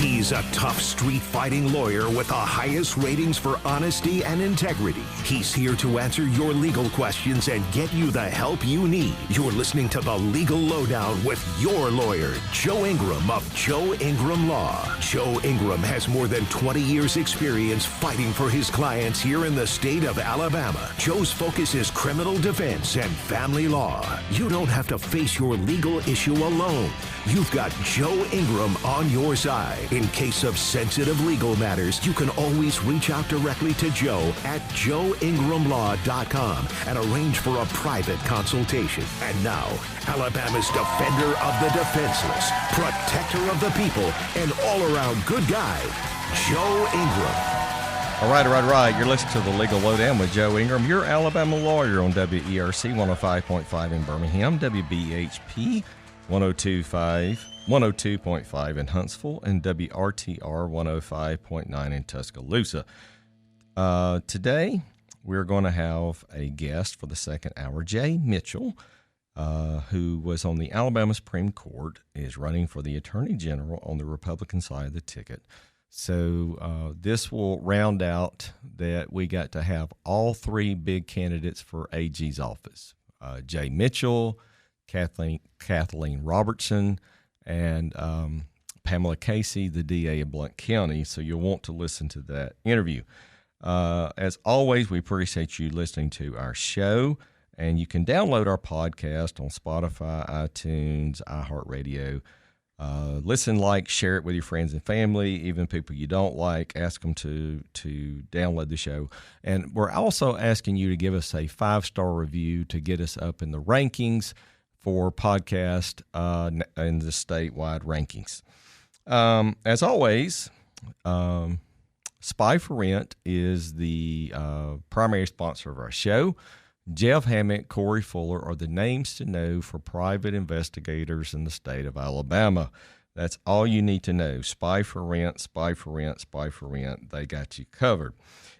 He's a tough street-fighting lawyer with the highest ratings for honesty and integrity. He's here to answer your legal questions and get you the help you need. You're listening to The Legal Lowdown with your lawyer, Joe Ingram of Joe Ingram Law. Joe Ingram has more than 20 years' experience fighting for his clients here in the state of Alabama. Joe's focus is criminal defense and family law. You don't have to face your legal issue alone. You've got Joe Ingram on your side. In case of sensitive legal matters, you can always reach out directly to Joe at joeingramlaw.com and arrange for a private consultation. And now, Alabama's defender of the defenseless, protector of the people, and all-around good guy, Joe Ingram. All right. You're listening to The Legal Lowdown with Joe Ingram, your Alabama lawyer on WERC 105.5 in Birmingham, WBHP 102.5 in Huntsville, and WRTR 105.9 in Tuscaloosa. Today, we're going to have a guest for the second hour, Jay Mitchell, who was on the Alabama Supreme Court, is running for the Attorney General on the Republican side of the ticket. So this will round out that we got to have all three big candidates for AG's office, Jay Mitchell, Kathleen Robertson, and Pamela Casey, the DA of Blount County. So you'll want to listen to that interview. As always, we appreciate you listening to our show, and you can download our podcast on Spotify, iTunes, iHeartRadio. Listen, like, share it with your friends and family, even people you don't like. Ask them to download the show. And we're also asking you to give us a 5-star review to get us up in the rankings for podcast in the statewide rankings. As always, Spy for Rent is the primary sponsor of our show. Jeff Hammock, Corey Fuller are the names to know for private investigators in the state of Alabama. That's all you need to know. Spy for Rent, Spy for Rent, Spy for Rent. They got you covered.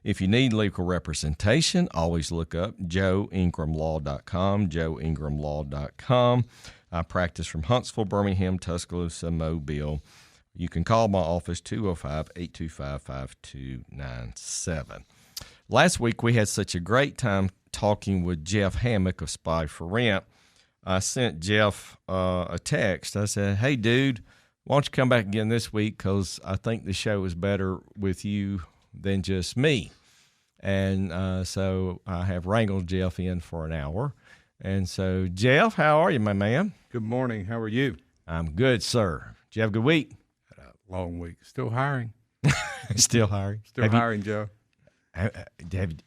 If you need legal representation, always look up joeingramlaw.com, joeingramlaw.com. I practice from Huntsville, Birmingham, Tuscaloosa, Mobile. You can call my office, 205-825-5297. Last week, we had such a great time talking with Jeff Hammock of Spy for Rent. I sent Jeff a text. I said, hey, dude, why don't you come back again this week, because I think the show is better with you than just me. And so I have wrangled Jeff in for an hour. And so, Jeff, how are you, my man? Good morning. How are you? I'm good, sir. Did you have a good week? Had a long week. Still hiring. Still hiring? Still hiring, Joe. Have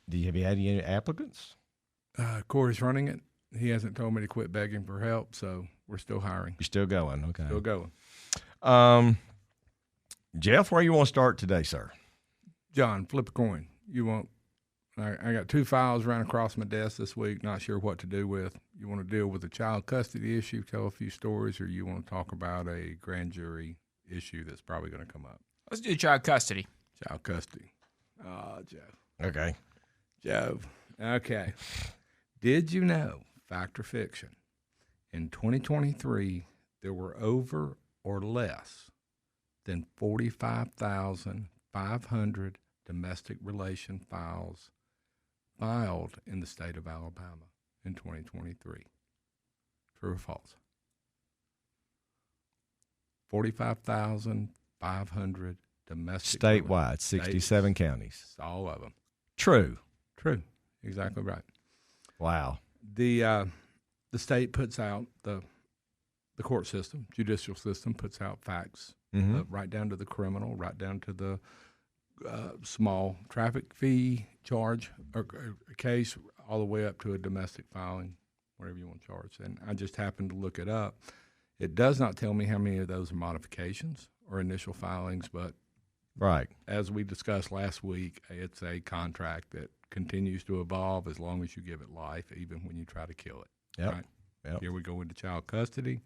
you had any applicants? Corey's running it. He hasn't told me to quit begging for help, so we're still hiring. You're still going, okay. Still going. Jeff, where you want to start today, sir? John, flip a coin. You want? I got 2 files ran across my desk this week, not sure what to do with. You want to deal with a child custody issue, tell a few stories, or you want to talk about a grand jury issue that's probably going to come up? Let's do child custody. Child custody. Oh, Joe. Okay. Joe. Okay. Did you know, fact or fiction, in 2023, there were over or less than 45,500 domestic relation files filed in the state of Alabama in 2023? True or false? 45,500 domestic. Statewide, 67 counties. All of them. True. True. Exactly right. Wow. The state puts out, the court system, judicial system puts out facts, right down to the criminal, right down to the small traffic fee charge or a case, all the way up to a domestic filing, whatever you want to charge. And I just happened to look it up. It does not tell me how many of those are modifications or initial filings, but right, as we discussed last week, it's a contract that continues to evolve as long as you give it life, even when you try to kill it. Yep. Right? Yep. Here we go into child custody.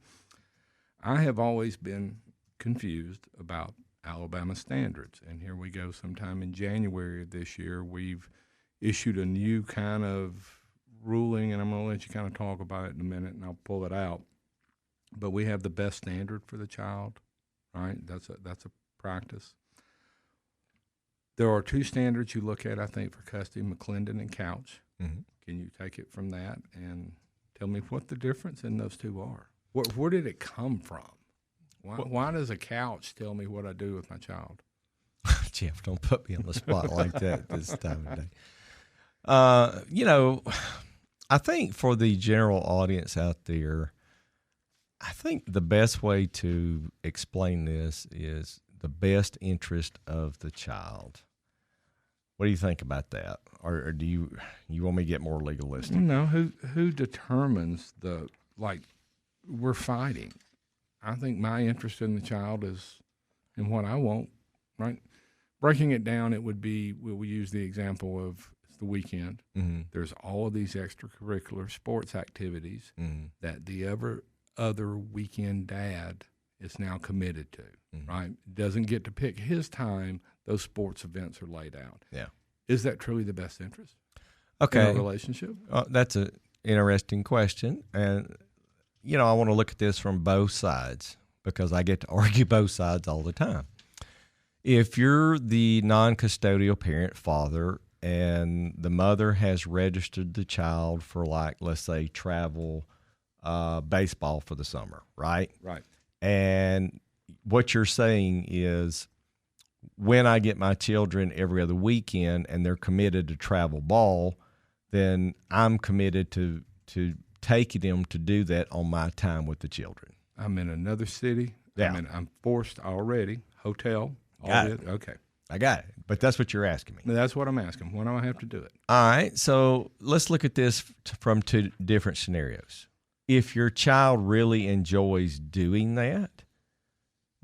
I have always been confused about Alabama standards, and here we go. Sometime in January of this year, we've issued a new kind of ruling, and I'm going to let you kind of talk about it in a minute, and I'll pull it out. But we have the best standard for the child, right? That's a practice. There are two standards you look at, I think, for custody, McClendon and Couch. Mm-hmm. Can you take it from that and tell me what the difference in those two are? Where did it come from? Why does a couch tell me what I do with my child? Jeff, don't put me on the spot like that this time of day. You know, I think for the general audience out there, I think the best way to explain this is the best interest of the child. What do you think about that? Or do you want me to get more legalistic? No, who determines we're fighting. I think my interest in the child is in what I want, right? Breaking it down, it would be, we use the example of the weekend. Mm-hmm. There's all of these extracurricular sports activities that the other weekend dad is now committed to, right? Doesn't get to pick his time. Those sports events are laid out. Yeah. Is that truly the best interest in a relationship? That's an interesting question. And, you know, I want to look at this from both sides because I get to argue both sides all the time. If you're the non-custodial parent, father, and the mother has registered the child for, like, let's say, travel baseball for the summer, right? Right. And what you're saying is when I get my children every other weekend and they're committed to travel ball, then I'm committed to taking them to do that on my time with the children. I'm in another city. Yeah. I'm forced already. Hotel. Got it. Okay. I got it. But that's what you're asking me. That's what I'm asking. When do I have to do it? All right. So let's look at this from two different scenarios. If your child really enjoys doing that,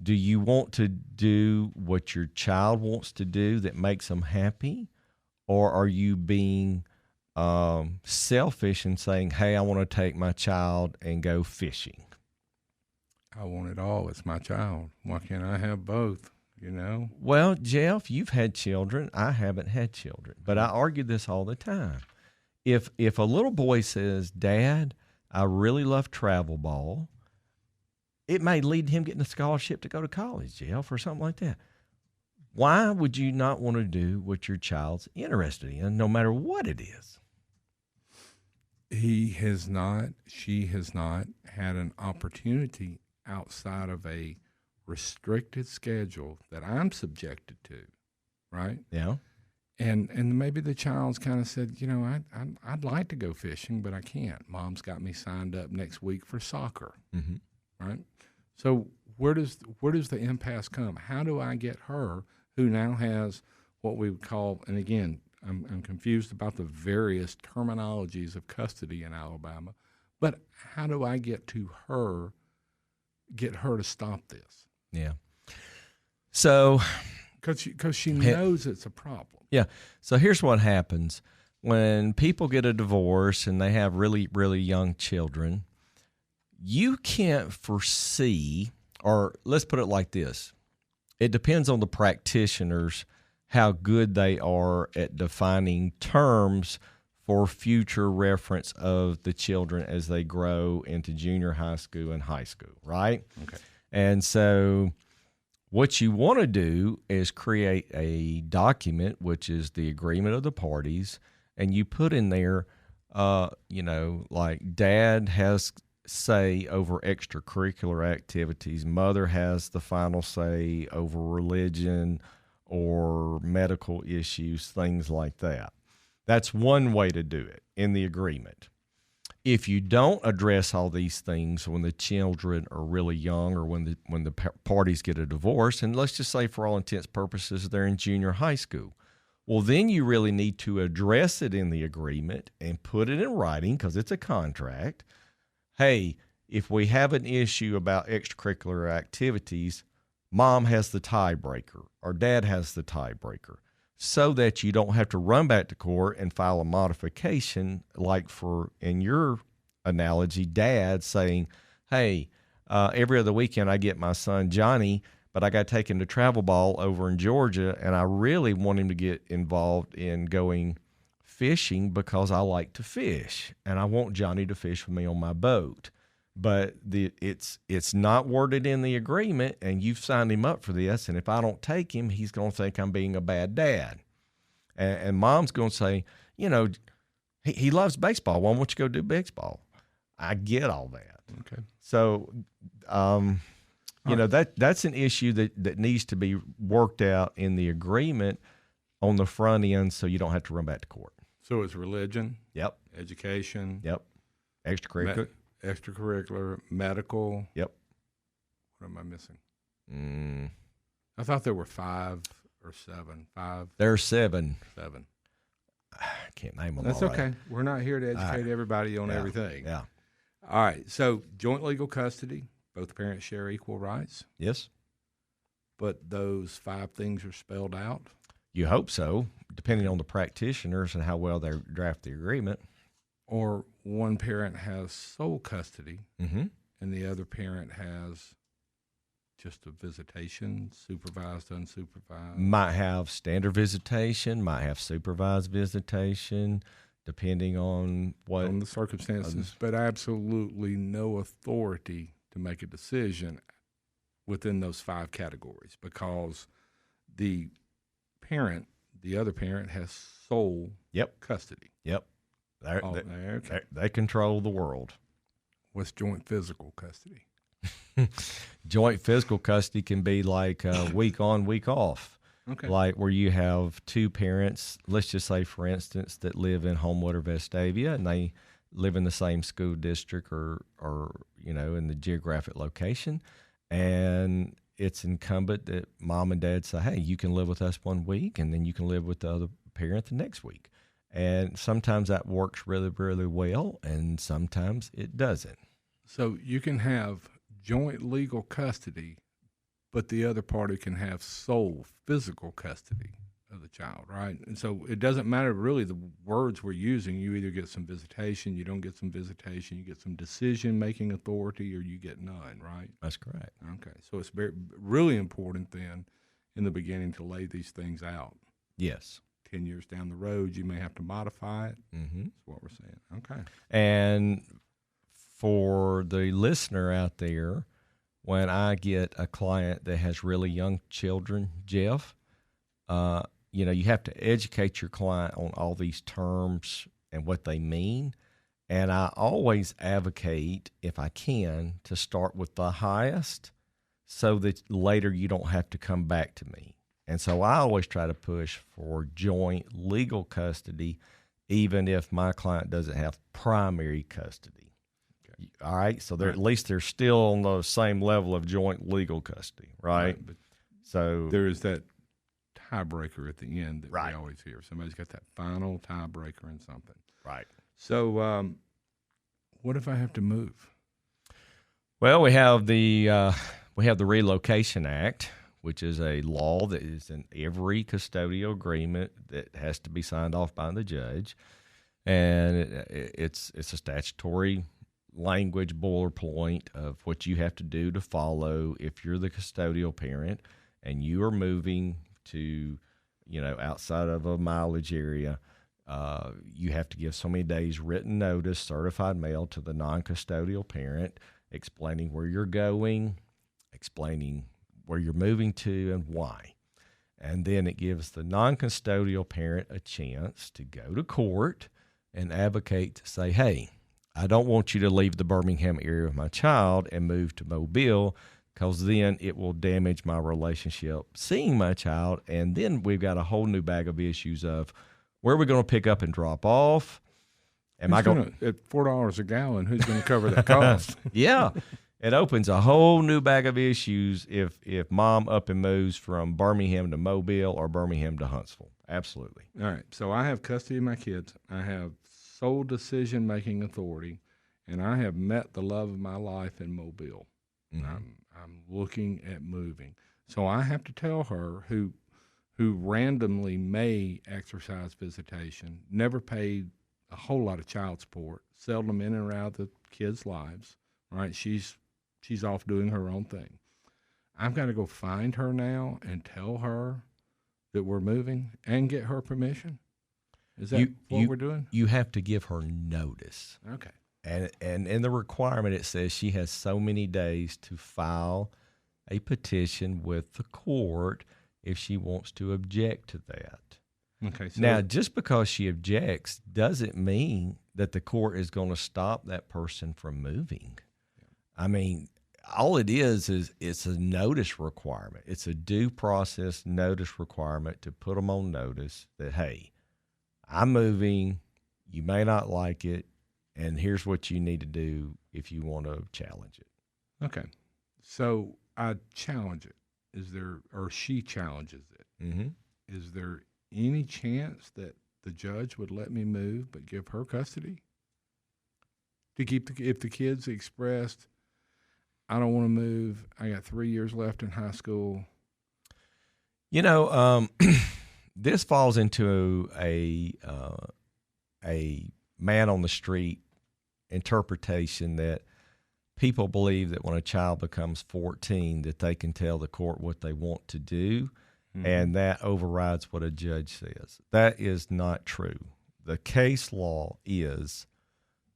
do you want to do what your child wants to do that makes them happy? Or are you being selfish and saying, hey, I want to take my child and go fishing? I want it all. It's my child. Why can't I have both? You know? Well, Jeff, you've had children. I haven't had children. But I argue this all the time. If a little boy says, Dad, I really love travel ball, it may lead to him getting a scholarship to go to college, Jeff, or something like that. Why would you not want to do what your child's interested in, no matter what it is? He has not, she has not had an opportunity outside of a restricted schedule that I'm subjected to, right? Yeah. And maybe the child's kind of said, you know, I'd like to go fishing, but I can't. Mom's got me signed up next week for soccer, right? So where does the impasse come? How do I get her, who now has what we would call, and again, I'm confused about the various terminologies of custody in Alabama, but how do I get her to stop this? Yeah. So, because she knows it's a problem. Yeah. So here's what happens when people get a divorce and they have really, really young children. You can't foresee, or let's put it like this. It depends on the practitioners how good they are at defining terms for future reference of the children as they grow into junior high school and high school, right? Okay. And so what you want to do is create a document, which is the agreement of the parties, and you put in there, like dad has say over extracurricular activities, mother has the final say over religion or medical issues, things like that. That's one way to do it in the agreement. If you don't address all these things when the children are really young or when the parties get a divorce, and let's just say for all intents and purposes they're in junior high school, well, then you really need to address it in the agreement and put it in writing because it's a contract. Hey, if we have an issue about extracurricular activities, mom has the tiebreaker or dad has the tiebreaker, so that you don't have to run back to court and file a modification, like for, in your analogy, dad saying, hey, every other weekend I get my son Johnny, but I got to take him to travel ball over in Georgia, and I really want him to get involved in going fishing because I like to fish, and I want Johnny to fish with me on my boat. but it's not worded in the agreement, and you've signed him up for this. And if I don't take him, he's going to think I'm being a bad dad. And mom's going to say, he loves baseball. Why won't you go do baseball? I get all that. Okay. So, that's an issue that needs to be worked out in the agreement on the front end, so you don't have to run back to court. So it's religion. Yep. Education. Yep. Extracurricular, medical. Yep. What am I missing? I thought there were 5 or 7. 5. There's 7. 7. I can't name them. That's all okay. right. We're not here to educate everybody on everything. Yeah. All right. So joint legal custody, both parents share equal rights. Yes. But those 5 things are spelled out. You hope so, depending on the practitioners and how well they draft the agreement. Or one parent has sole custody, Mm-hmm. and the other parent has just a visitation, supervised, unsupervised. Might have standard visitation, might have supervised visitation, depending on what. On the circumstances, but absolutely no authority to make a decision within those 5 categories, because the other parent has sole custody. Yep. Okay. They control the world. What's joint physical custody? Joint physical custody can be like week on, week off. Okay. Like where you have 2 parents, let's just say, for instance, that live in Homewood or Vestavia, and they live in the same school district or in the geographic location. And it's incumbent that mom and dad say, hey, you can live with us 1 week, and then you can live with the other parent the next week. And sometimes that works really, really well, and sometimes it doesn't. So you can have joint legal custody, but the other party can have sole physical custody of the child, right? And so it doesn't matter really the words we're using. You either get some visitation, you don't get some visitation, you get some decision-making authority, or you get none, right? That's correct. Okay. So it's really important then in the beginning to lay these things out. Yes. 10 years down the road, you may have to modify it. Mm-hmm. That's what we're saying. Okay. And for the listener out there, when I get a client that has really young children, Jeff, you have to educate your client on all these terms and what they mean. And I always advocate, if I can, to start with the highest so that later you don't have to come back to me. And so I always try to push for joint legal custody, even if my client doesn't have primary custody. Okay. All right? So at least they're still on the same level of joint legal custody, right? But so there is that tiebreaker at the end that right. we always hear. Somebody's got that final tiebreaker in something. Right. So what if I have to move? Well, we have the Relocation Act, which is a law that is in every custodial agreement that has to be signed off by the judge. And it's a statutory language boilerplate of what you have to do to follow if you're the custodial parent and you are moving to, outside of a mileage area. You have to give so many days written notice, certified mail to the non-custodial parent, explaining where you're going, explaining where you're moving to and why. And then it gives the non-custodial parent a chance to go to court and advocate to say, hey, I don't want you to leave the Birmingham area with my child and move to Mobile, because then it will damage my relationship seeing my child. And then we've got a whole new bag of issues of where are we going to pick up and drop off? At $4 a gallon, who's going to cover that cost? Yeah. It opens a whole new bag of issues if mom up and moves from Birmingham to Mobile or Birmingham to Huntsville. Absolutely. All right. So I have custody of my kids. I have sole decision-making authority, and I have met the love of my life in Mobile. Mm-hmm. I'm looking at moving. So I have to tell her, who randomly may exercise visitation, never paid a whole lot of child support, seldom in and out of the kids' lives, right? She's off doing her own thing. I've got to go find her now and tell her that we're moving and get her permission? Is that what we're doing? You have to give her notice. Okay. And in the requirement, it says she has so many days to file a petition with the court if she wants to object to that. Okay. So Now, just because she objects doesn't mean that the court is going to stop that person from moving. I mean, all it is it's a notice requirement. It's a due process notice requirement to put them on notice that, hey, I'm moving, you may not like it, and here's what you need to do if you want to challenge it. okay. So I challenge it. Is there, or she challenges it? Mm-hmm. Is there any chance that the judge would let me move but give her custody? To keep if the kids expressed, I don't want to move. I got 3 years left in high school. You know, this falls into a man on the street interpretation that people believe that when a child becomes 14 that they can tell the court what they want to do, and that overrides what a judge says. That is not true. The case law is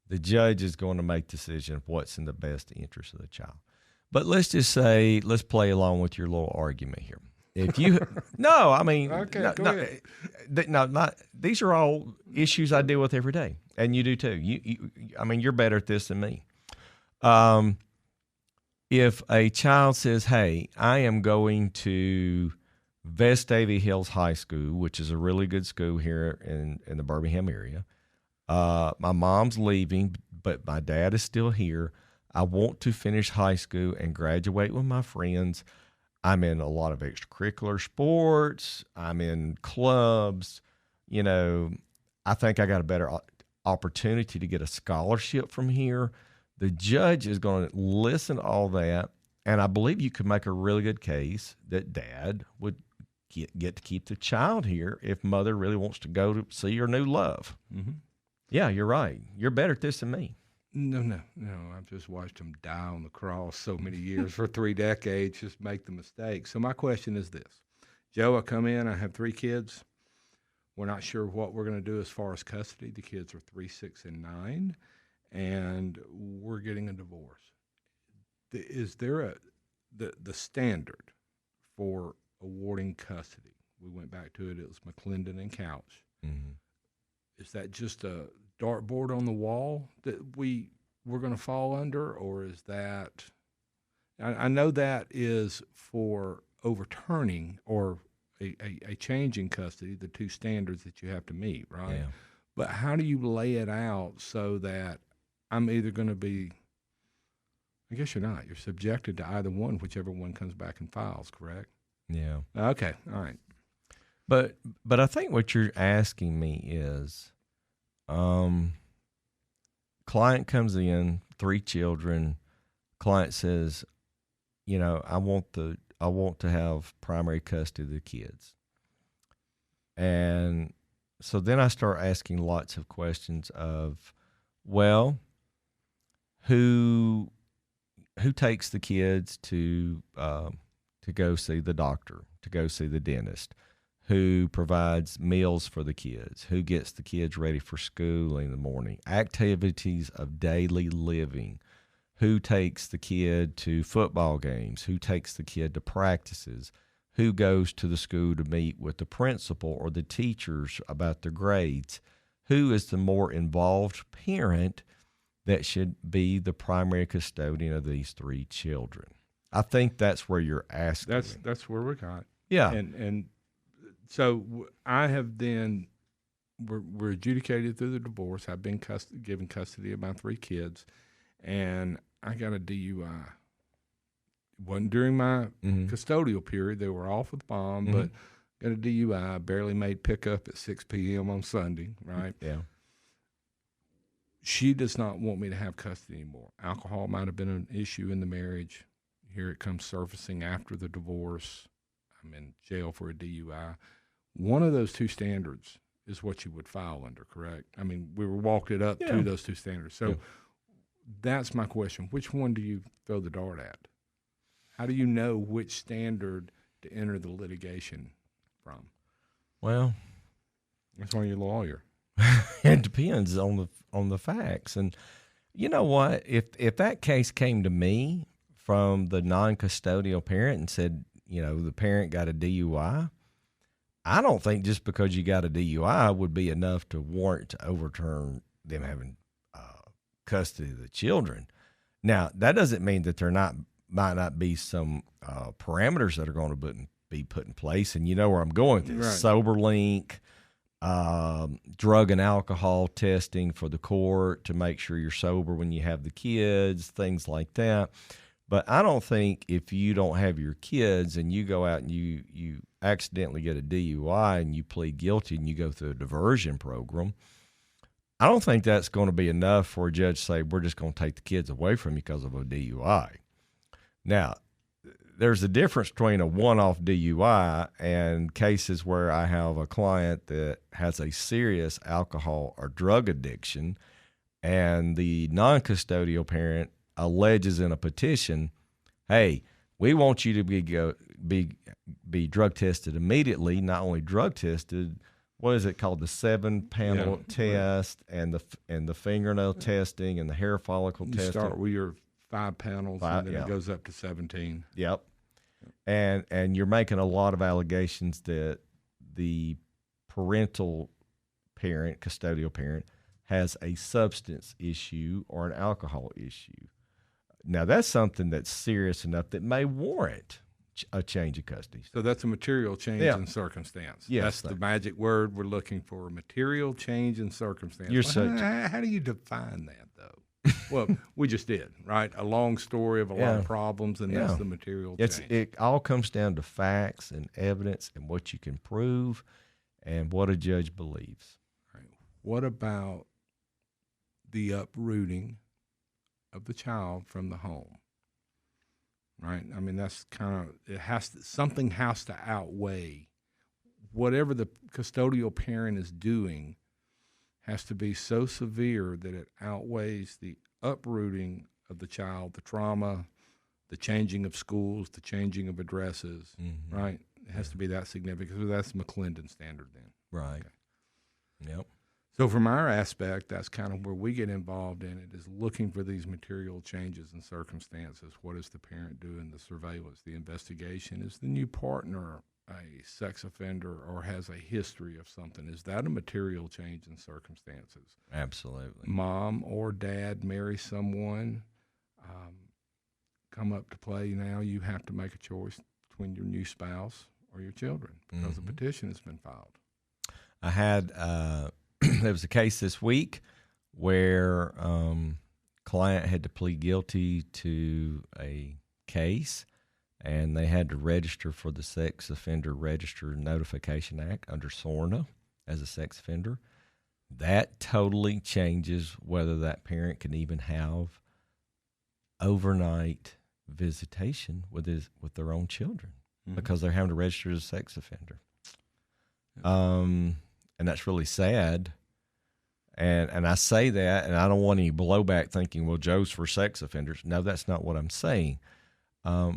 the judge is going to make decision of what's in the best interest of the child. But let's just say, let's play along with your little argument here. If you no, I mean, Okay, no, go no, ahead. not these are all issues I deal with every day, and you do too. I mean, you're better at this than me. If a child says, "Hey, I am going to Vestavia Hills High School, which is a really good school here in the Birmingham area. My mom's leaving, but my dad is still here. I want to finish high school and graduate with my friends. I'm in a lot of extracurricular sports. I'm in clubs. You know, I think I got a better opportunity to get a scholarship from here." The judge is going to listen to all that, and I believe you could make a really good case that dad would get to keep the child here if mother really wants to go to see her new love. Mm-hmm. Yeah, you're right. You're better at this than me. No. I've just watched him die on the cross so many years for 3 decades, just make the mistake. So my question is this. Joe, I come in, I have 3 kids. We're not sure what we're going to do as far as custody. The kids are 3, 6, and 9, and we're getting a divorce. Is there the standard for awarding custody? We went back to it. It was McClendon and Couch. Mm-hmm. Is that just a dartboard on the wall that we're going to fall under, or is that? I know that is for overturning or a change in custody, the 2 standards that you have to meet, right? Yeah. But how do you lay it out so that I'm either going to be? I guess you're not. You're subjected to either one, whichever one comes back and files. Correct? Yeah. Okay. All right. But I think what you're asking me is, client comes in, 3 children. Client says, you know, I want to have primary custody of the kids. And so then I start asking lots of questions of, well, who takes the kids to go see the doctor, to go see the dentist? Who provides meals for the kids? Who gets the kids ready for school in the morning? Activities of daily living. Who takes the kid to football games? Who takes the kid to practices? Who goes to the school to meet with the principal or the teachers about their grades? Who is the more involved parent that should be the primary custodian of these 3 children? I think that's where you're asking. That's where we got. Yeah. And so I have then we're adjudicated through the divorce. I've been given custody of my 3 kids, and I got a DUI. It wasn't during my custodial period. They were off with mom, but got a DUI. Barely made pickup at 6 p.m. on Sunday, right? Yeah. She does not want me to have custody anymore. Alcohol might have been an issue in the marriage. Here it comes surfacing after the divorce. I'm in jail for a DUI. One of those 2 standards is what you would file under, correct? I mean, we walked it up to those 2 standards. So that's my question. Which one do you throw the dart at? How do you know which standard to enter the litigation from? Well, that's why you're a lawyer. it depends on the facts. And, You know what? If that case came to me from the non-custodial parent and said, the parent got a DUI, I don't think just because you got a DUI would be enough to warrant to overturn them having custody of the children. Now, that doesn't mean that there might not be some parameters that are going to be put in place. And you know where I'm going with this. Right. SoberLink, drug and alcohol testing for the court to make sure you're sober when you have the kids, things like that. But I don't think if you don't have your kids and you go out and you accidentally get a DUI and you plead guilty and you go through a diversion program, I don't think that's going to be enough for a judge to say, we're just going to take the kids away from you because of a DUI. Now, there's a difference between a one-off DUI and cases where I have a client that has a serious alcohol or drug addiction, and the non-custodial parent alleges in a petition, hey, we want you to be drug tested immediately, not only drug tested, what is it called, the 7-panel test and the fingernail testing and the hair follicle testing. You start with your 5 panels and then it goes up to 17. Yep. And you're making a lot of allegations that the parental parent, custodial parent, has a substance issue or an alcohol issue. Now, that's something that's serious enough that may warrant a change of custody. So that's a material change in circumstance. Yes, that's the magic word we're looking for, material change in circumstance. How do you define that, though? Well, we just did, right? A long story of a lot of problems, and that's the material change. It all comes down to facts and evidence and what you can prove and what a judge believes. Right. What about the uprooting of the child from the home? Right? I mean, that's kind of, something has to outweigh whatever the custodial parent is doing. Has to be so severe that it outweighs the uprooting of the child, the trauma, the changing of schools, the changing of addresses, right? It has to be that significant. So that's McClendon standard then. Right. Okay. Yep. So from our aspect, that's kind of where we get involved in it, is looking for these material changes in circumstances. What is the parent doing? The surveillance, the investigation. Is the new partner a sex offender or has a history of something? Is that a material change in circumstances? Absolutely. Mom or dad marry someone, come up to play. Now you have to make a choice between your new spouse or your children because a petition has been filed. I had there was a case this week where client had to plead guilty to a case, and they had to register for the Sex Offender Register Notification Act under SORNA as a sex offender. That totally changes whether that parent can even have overnight visitation with their own children because they're having to register as a sex offender. And that's really sad. And I say that, and I don't want any blowback thinking, well, Joe's for sex offenders. No, that's not what I'm saying.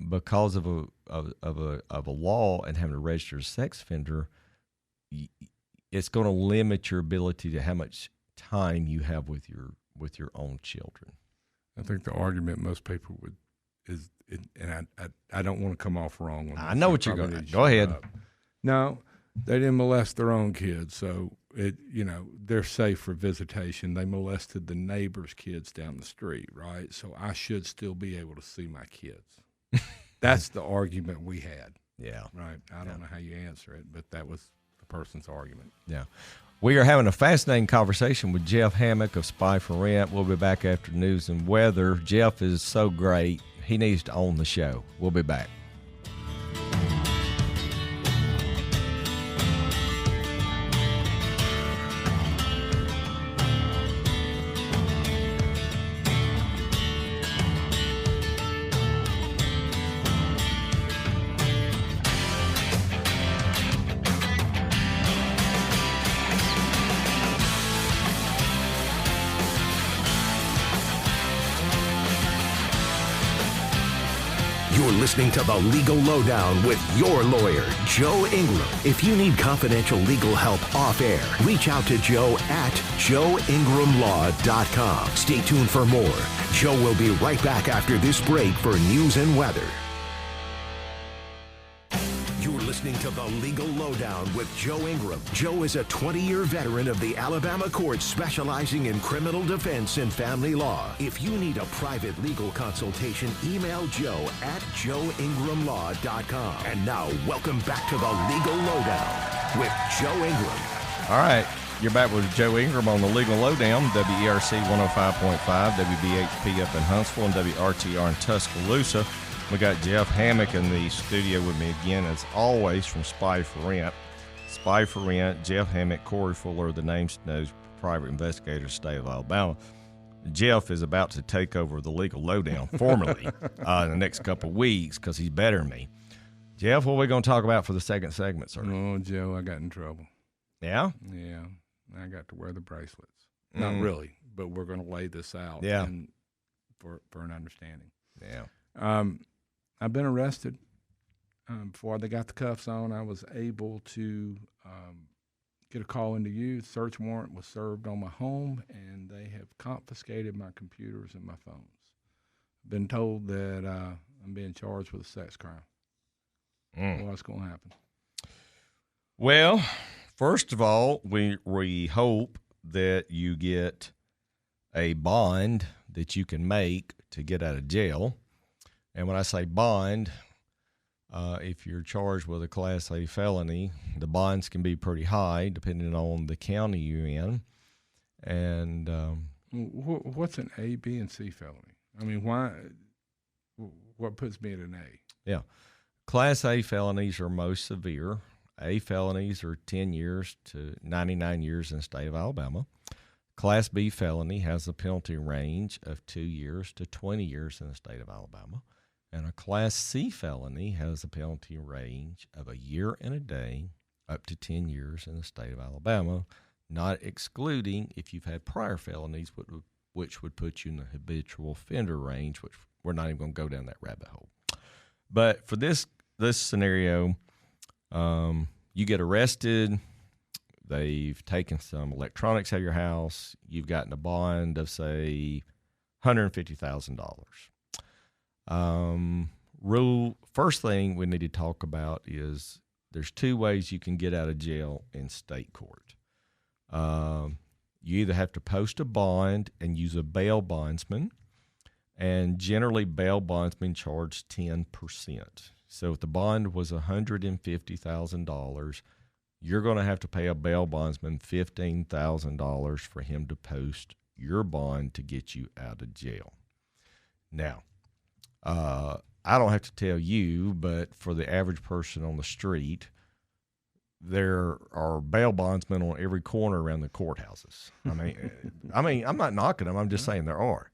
Because of a law and having to register as a sex offender, it's going to limit your ability to how much time you have with your own children. I think the argument most people would is, and I don't want to come off wrong. I know what you're going to go ahead. No, they didn't molest their own kids, so they're safe for visitation. They molested the neighbor's kids down the street, right? So I should still be able to see my kids. That's the argument we had. Yeah. Right. I don't know how you answer it, but that was the person's argument. Yeah. We are having a fascinating conversation with Jeff Hammock of Spy for Rent. We'll be back after news and weather. Jeff is so great. He needs to own the show. We'll be back. listening to The Legal Lowdown with your lawyer, Joe Ingram. If you need confidential legal help off air, reach out to Joe at joeingramlaw.com. Stay tuned for more. Joe will be right back after this break for news and weather. You're listening to The Legal Lowdown with Joe Ingram. Joe is a 20-year veteran of the Alabama courts specializing in criminal defense and family law. If you need a private legal consultation, email Joe at joeingramlaw.com. And now, welcome back to The Legal Lowdown with Joe Ingram. All right, you're back with Joe Ingram on The Legal Lowdown, WERC 105.5, WBHP up in Huntsville, and WRTR in Tuscaloosa. We got Jeff Hammock in the studio with me again, as always, from Spy for Rent. Spy for Rent, Jeff Hammock, Corey Fuller, the names knows private investigator, state of Alabama. Jeff is about to take over the Legal Lowdown formally in the next couple of weeks because he's better than me. Jeff, what are we going to talk about for the second segment, sir? Oh, Joe, I got in trouble. Yeah? Yeah, I got to wear the bracelets. Not really, but we're going to lay this out for an understanding. Yeah. I've been arrested. Before they got the cuffs on, I was able to get a call into you. Search warrant was served on my home, and they have confiscated my computers and my phones. I've been told that I'm being charged with a sex crime. What's going to happen? Well, first of all, we hope that you get a bond that you can make to get out of jail. And when I say bond, if you're charged with a Class A felony, the bonds can be pretty high depending on the county you're in. And what's an A, B, and C felony? I mean, why? What puts me at an A? Yeah. Class A felonies are most severe. A felonies are 10 years to 99 years in the state of Alabama. Class B felony has a penalty range of 2 years to 20 years in the state of Alabama. And a Class C felony has a penalty range of a year and a day up to 10 years in the state of Alabama, not excluding if you've had prior felonies, which would put you in the habitual offender range, which we're not even going to go down that rabbit hole. But for this scenario, you get arrested, they've taken some electronics out of your house, you've gotten a bond of, say, $150,000. First thing we need to talk about is there's two ways you can get out of jail in state court. You either have to post a bond and use a bail bondsman, and generally bail bondsmen charge 10%. So if the bond was $150,000, you're going to have to pay a bail bondsman $15,000 for him to post your bond to get you out of jail. Now, I don't have to tell you, but for the average person on the street, there are bail bondsmen on every corner around the courthouses. I mean, I'm not knocking them. I'm just saying there are.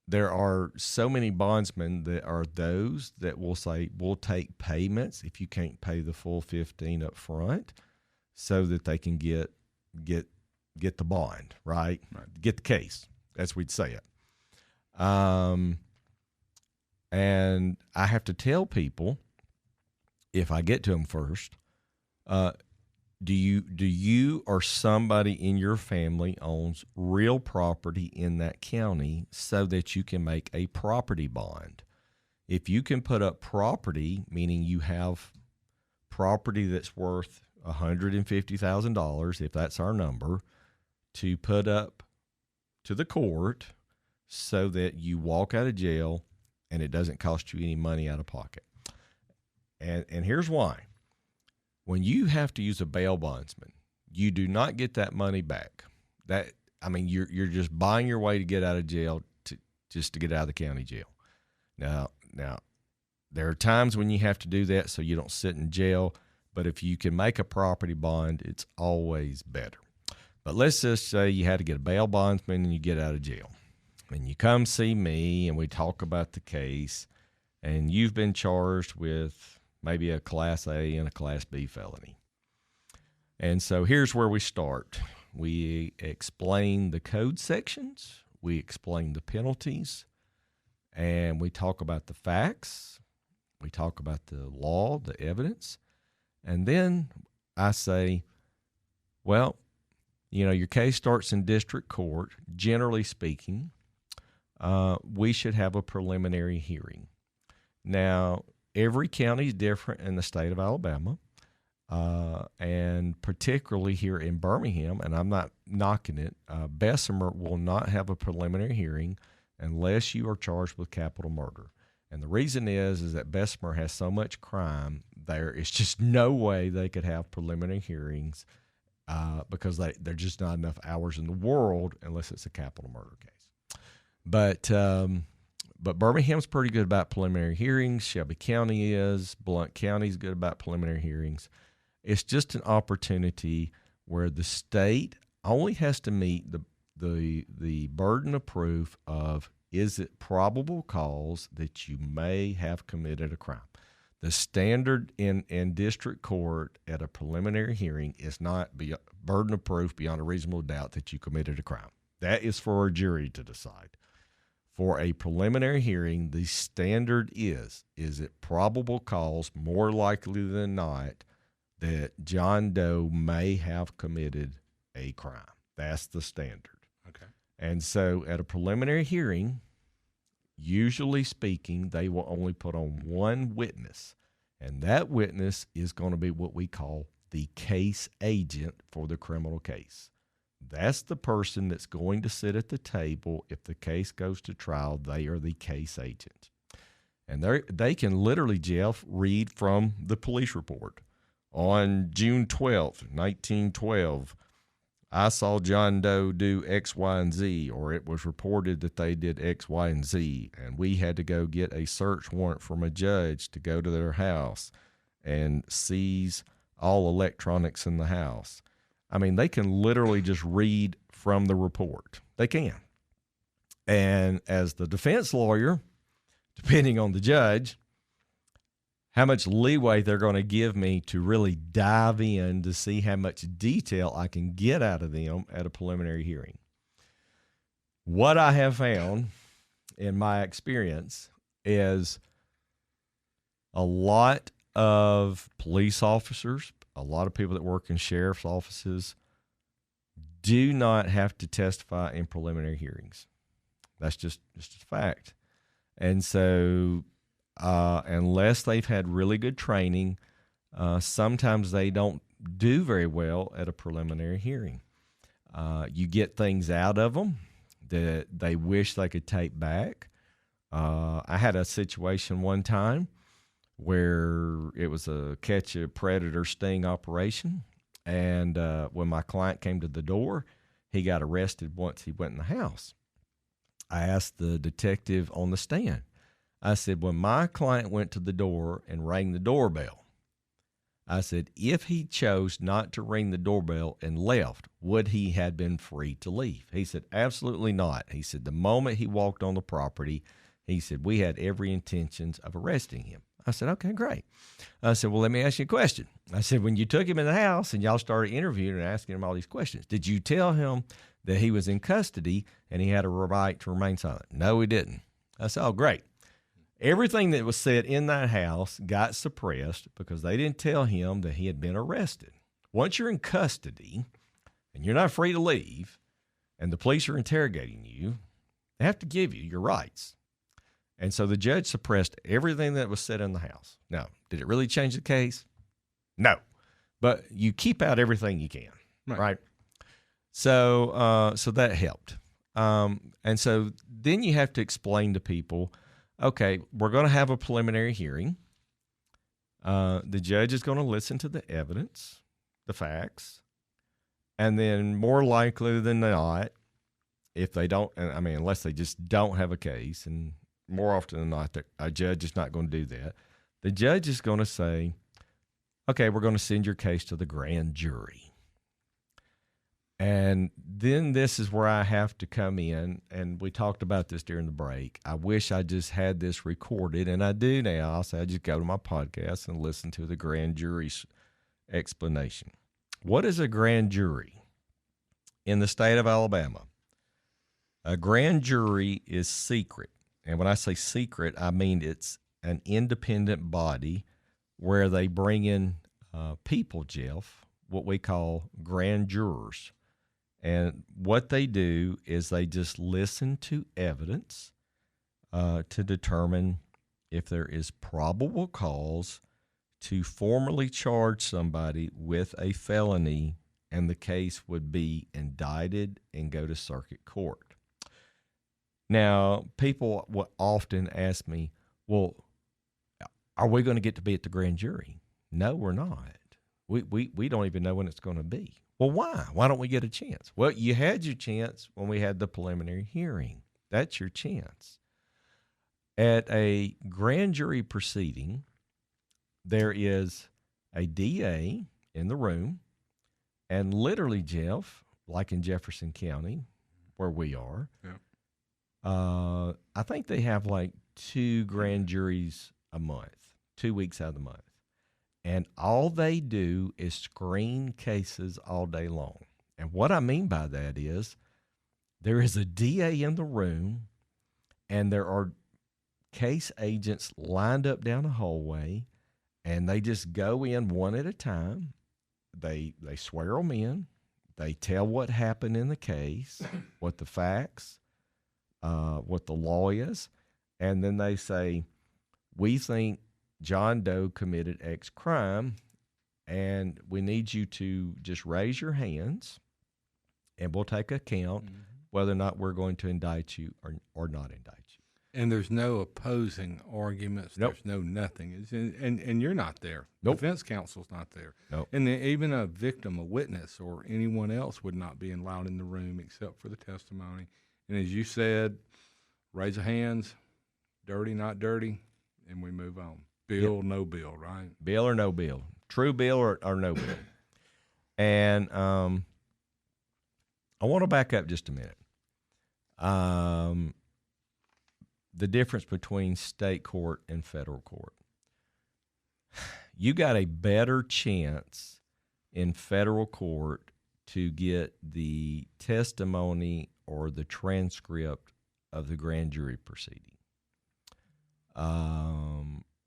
There are so many bondsmen that are those that will say, we'll take payments if you can't pay the full $15,000 up front, so that they can get the bond, right? Get the case, as we'd say it. And I have to tell people, if I get to them first, do you or somebody in your family owns real property in that county so that you can make a property bond? If you can put up property, meaning you have property that's worth $150,000, if that's our number, to put up to the court so that you walk out of jail and it doesn't cost you any money out of pocket. And here's why. When you have to use a bail bondsman, you do not get that money back. You're just buying your way to get out of jail to get out of the county jail. Now, there are times when you have to do that so you don't sit in jail, but if you can make a property bond, it's always better. But let's just say you had to get a bail bondsman and you get out of jail. And you come see me and we talk about the case, and you've been charged with maybe a Class A and a Class B felony. And so here's where we start. We explain the code sections, we explain the penalties, and we talk about the facts, we talk about the law, the evidence, and then I say, well, your case starts in district court. Generally speaking, we should have a preliminary hearing. Now, every county is different in the state of Alabama, and particularly here in Birmingham, and I'm not knocking it, Bessemer will not have a preliminary hearing unless you are charged with capital murder. And the reason is that Bessemer has so much crime, there is just no way they could have preliminary hearings because there's just not enough hours in the world unless it's a capital murder case. But Birmingham's pretty good about preliminary hearings. Shelby County is. Blount County is good about preliminary hearings. It's just an opportunity where the state only has to meet the burden of proof of, is it probable cause that you may have committed a crime? The standard in district court at a preliminary hearing is not burden of proof beyond a reasonable doubt that you committed a crime. That is for a jury to decide. For a preliminary hearing, the standard is it probable cause, more likely than not, that John Doe may have committed a crime? That's the standard. Okay. And so at a preliminary hearing, usually speaking, they will only put on one witness, and that witness is going to be what we call the case agent for the criminal case. That's the person that's going to sit at the table if the case goes to trial. They are the case agent. And they can literally, Jeff, read from the police report. On June 12th, 1912, I saw John Doe do X, Y, and Z, or it was reported that they did X, Y, and Z, and we had to go get a search warrant from a judge to go to their house and seize all electronics in the house. I mean, they can literally just read from the report. They can. And as the defense lawyer, depending on the judge, how much leeway they're going to give me to really dive in to see how much detail I can get out of them at a preliminary hearing. What I have found in my experience is a lot of police officers, a lot of people that work in sheriff's offices do not have to testify in preliminary hearings. That's just a fact. And so unless they've had really good training, sometimes they don't do very well at a preliminary hearing. You get things out of them that they wish they could take back. I had a situation one time where it was a catch a predator sting operation, and when my client came to the door, he got arrested once he went in the house. I asked the detective on the stand, I said, when my client went to the door and rang the doorbell, I said, if he chose not to ring the doorbell and left, would he have been free to leave? He said, absolutely not. He said, the moment he walked on the property, he said, we had every intentions of arresting him. I said, okay, great. I said, well, let me ask you a question. I said, when you took him in the house and y'all started interviewing and asking him all these questions, did you tell him that he was in custody and he had a right to remain silent? No, he didn't. I said, oh, great. Everything that was said in that house got suppressed because they didn't tell him that he had been arrested. Once you're in custody and you're not free to leave and the police are interrogating you, they have to give you your rights. And so the judge suppressed everything that was said in the house. Now, did it really change the case? No. But you keep out everything you can, right? So that helped. And so then you have to explain to people, okay, we're going to have a preliminary hearing. The judge is going to listen to the evidence, the facts, and then more likely than not, if they don't, unless they just don't have a case, and more often than not, a judge is not going to do that. The judge is going to say, okay, we're going to send your case to the grand jury. And then this is where I have to come in, and we talked about this during the break. I wish I just had this recorded, and I do now. I just go to my podcast and listen to the grand jury's explanation. What is a grand jury? In the state of Alabama, a grand jury is secret. And when I say secret, I mean it's an independent body where they bring in people, Jeff, what we call grand jurors. And what they do is they just listen to evidence to determine if there is probable cause to formally charge somebody with a felony, and the case would be indicted and go to circuit court. Now, people will often ask me, well, are we going to get to be at the grand jury? No, we're not. We don't even know when it's going to be. Well, why? Why don't we get a chance? Well, you had your chance when we had the preliminary hearing. That's your chance. At a grand jury proceeding, there is a DA in the room, and literally, Jeff, like in Jefferson County, where we are, I think they have like 2 grand juries a month, 2 weeks out of the month. And all they do is screen cases all day long. And what I mean by that is there is a DA in the room, and there are case agents lined up down the hallway, and they just go in one at a time. They swear them in. They tell what happened in the case, what the facts, what the law is, and then they say, we think John Doe committed X crime, and we need you to just raise your hands, and we'll take account whether or not we're going to indict you or not indict you. And there's no opposing arguments. Nope. There's no nothing. And you're not there. Nope. Defense counsel's not there. Nope. And even a victim, a witness, or anyone else would not be allowed in the room except for the testimony. And as you said, raise of hands, dirty, not dirty, and we move on. Bill, no bill, right? Bill or no bill. True bill or no bill. And I want to back up just a minute. The difference between state court and federal court. You got a better chance in federal court to get the testimony or the transcript of the grand jury proceeding.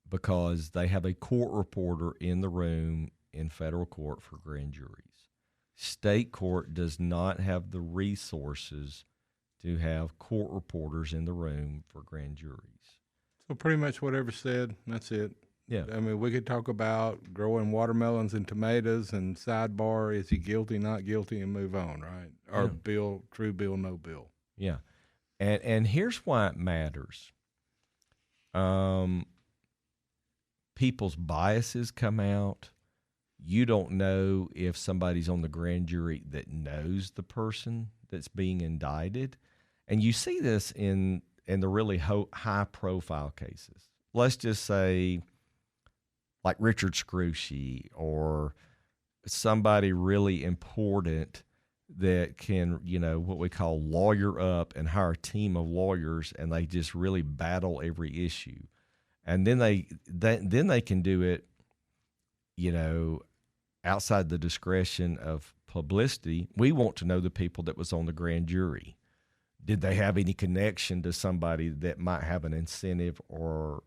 Because they have a court reporter in the room in federal court for grand juries. State court does not have the resources to have court reporters in the room for grand juries. So pretty much whatever said, that's it. Yeah. I mean, we could talk about growing watermelons and tomatoes and sidebar, is he guilty, not guilty, and move on, right? Or bill, true bill, no bill. Yeah. And here's why it matters. People's biases come out. You don't know if somebody's on the grand jury that knows the person that's being indicted. And you see this in the really high-profile cases. Let's just say like Richard Scrushy or somebody really important that can, what we call lawyer up and hire a team of lawyers, and they just really battle every issue. And then they can do it, outside the discretion of publicity. We want to know the people that was on the grand jury. Did they have any connection to somebody that might have an incentive or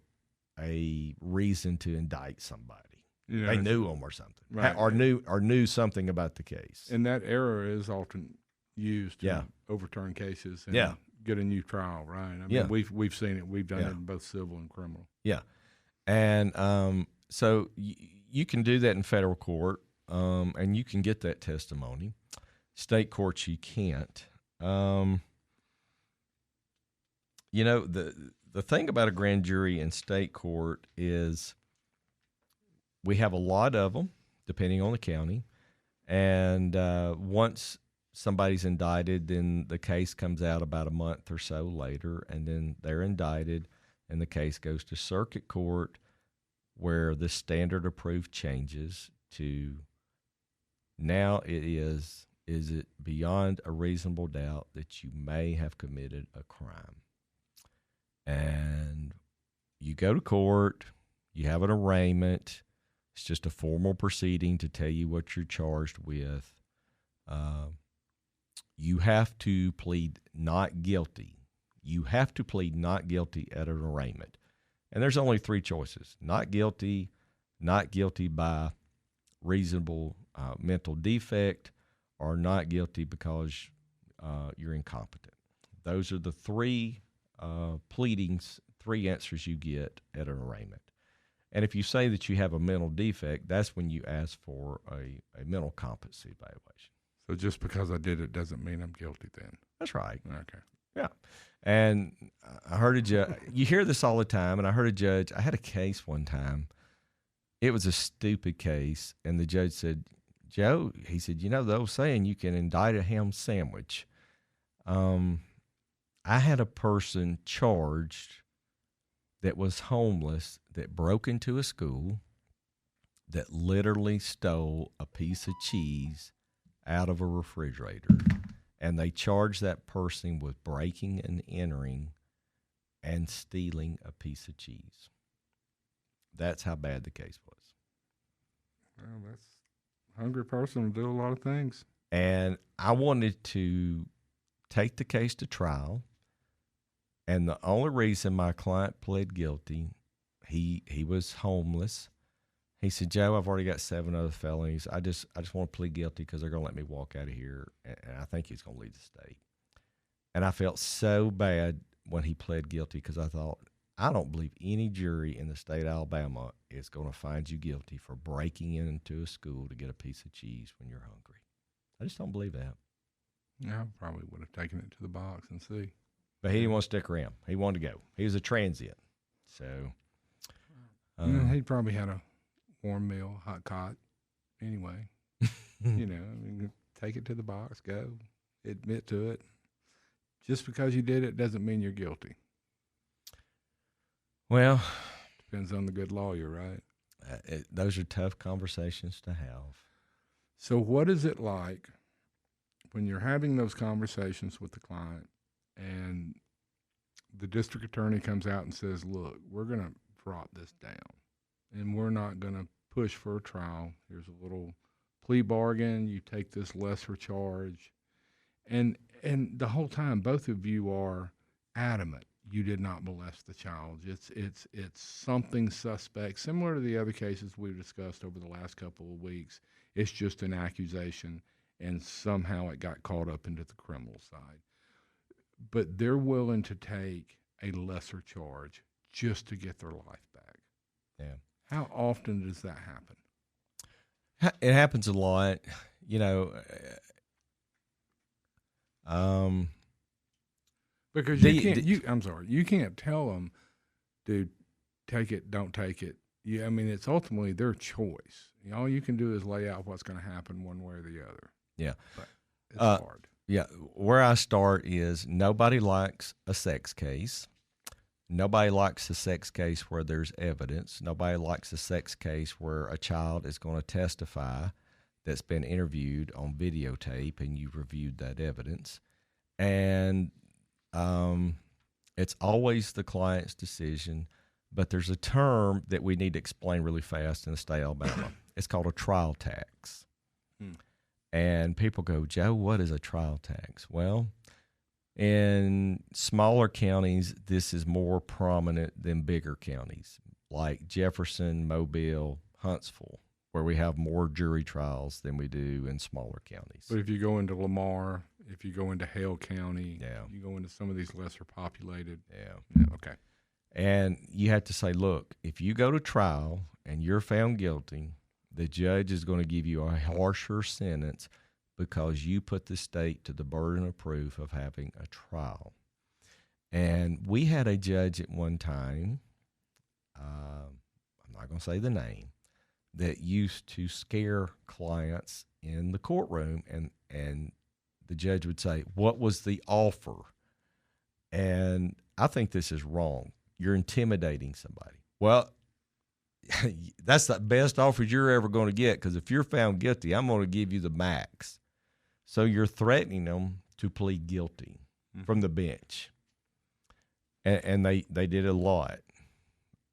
a reason to indict somebody? They knew them or something, right? Or knew something about the case. And that error is often used to overturn cases and get a new trial, right? I mean, we've seen it. We've done it in both civil and criminal. Yeah, and so you can do that in federal court, and you can get that testimony. State courts, you can't. The thing about a grand jury in state court is we have a lot of them, depending on the county, and once somebody's indicted, then the case comes out about a month or so later, and then they're indicted, and the case goes to circuit court, where the standard of proof changes to now is it beyond a reasonable doubt that you may have committed a crime? And you go to court, you have an arraignment. It's just a formal proceeding to tell you what you're charged with. You have to plead not guilty. You have to plead not guilty at an arraignment. And there's only three choices: not guilty by reasonable mental defect, or not guilty because you're incompetent. Those are the three pleadings, three answers you get at an arraignment. And if you say that you have a mental defect, that's when you ask for a mental competency evaluation. So just because I did it doesn't mean I'm guilty then? That's right. Okay. Yeah. And I heard a judge, you hear this all the time, and I heard a judge, I had a case one time. It was a stupid case, and the judge said, Joe, he said, you know the old saying, you can indict a ham sandwich. I had a person charged that was homeless, that broke into a school, that literally stole a piece of cheese out of a refrigerator. And they charged that person with breaking and entering and stealing a piece of cheese. That's how bad the case was. Well, that's a hungry person will do a lot of things. And I wanted to take the case to trial. And the only reason my client pled guilty, he was homeless. He said, Joe, I've already got 7 other felonies. I just want to plead guilty because they're going to let me walk out of here, and I think he's going to leave the state. And I felt so bad when he pled guilty because I thought, I don't believe any jury in the state of Alabama is going to find you guilty for breaking into a school to get a piece of cheese when you're hungry. I just don't believe that. Yeah, I probably would have taken it to the box and see. But he didn't want to stick around. He wanted to go. He was a transient. So he probably had a warm meal, hot cot. Anyway, take it to the box, go, admit to it. Just because you did it doesn't mean you're guilty. Well, depends on the good lawyer, right? Those are tough conversations to have. So what is it like when you're having those conversations with the client and the district attorney comes out and says, look, we're going to drop this down and we're not going to push for a trial. Here's a little plea bargain. You take this lesser charge. And the whole time, both of you are adamant you did not molest the child. It's something suspect, similar to the other cases we've discussed over the last couple of weeks. It's just an accusation, and somehow it got caught up into the criminal side. But they're willing to take a lesser charge just to get their life back. Yeah. How often does that happen? It happens a lot, because you can't tell them, dude, take it, don't take it. It's ultimately their choice. All you can do is lay out what's going to happen one way or the other. Yeah. But it's hard. Yeah. Where I start is nobody likes a sex case. Nobody likes a sex case where there's evidence. Nobody likes a sex case where a child is going to testify that's been interviewed on videotape and you've reviewed that evidence. And it's always the client's decision, but there's a term that we need to explain really fast in the state of Alabama. It's called a trial tax. And people go, Joe, what is a trial tax? Well, in smaller counties, this is more prominent than bigger counties like Jefferson, Mobile, Huntsville, where we have more jury trials than we do in smaller counties. But if you go into Lamar, if you go into Hale County, you go into some of these lesser populated. Yeah. Okay. And you have to say, look, if you go to trial and you're found guilty, the judge is going to give you a harsher sentence because you put the state to the burden of proof of having a trial. And we had a judge at one time, I'm not going to say the name, that used to scare clients in the courtroom, and the judge would say, what was the offer? And I think this is wrong. You're intimidating somebody. Well, that's the best offer you're ever going to get, because if you're found guilty, I'm going to give you the max. So you're threatening them to plead guilty from the bench. And they did a lot.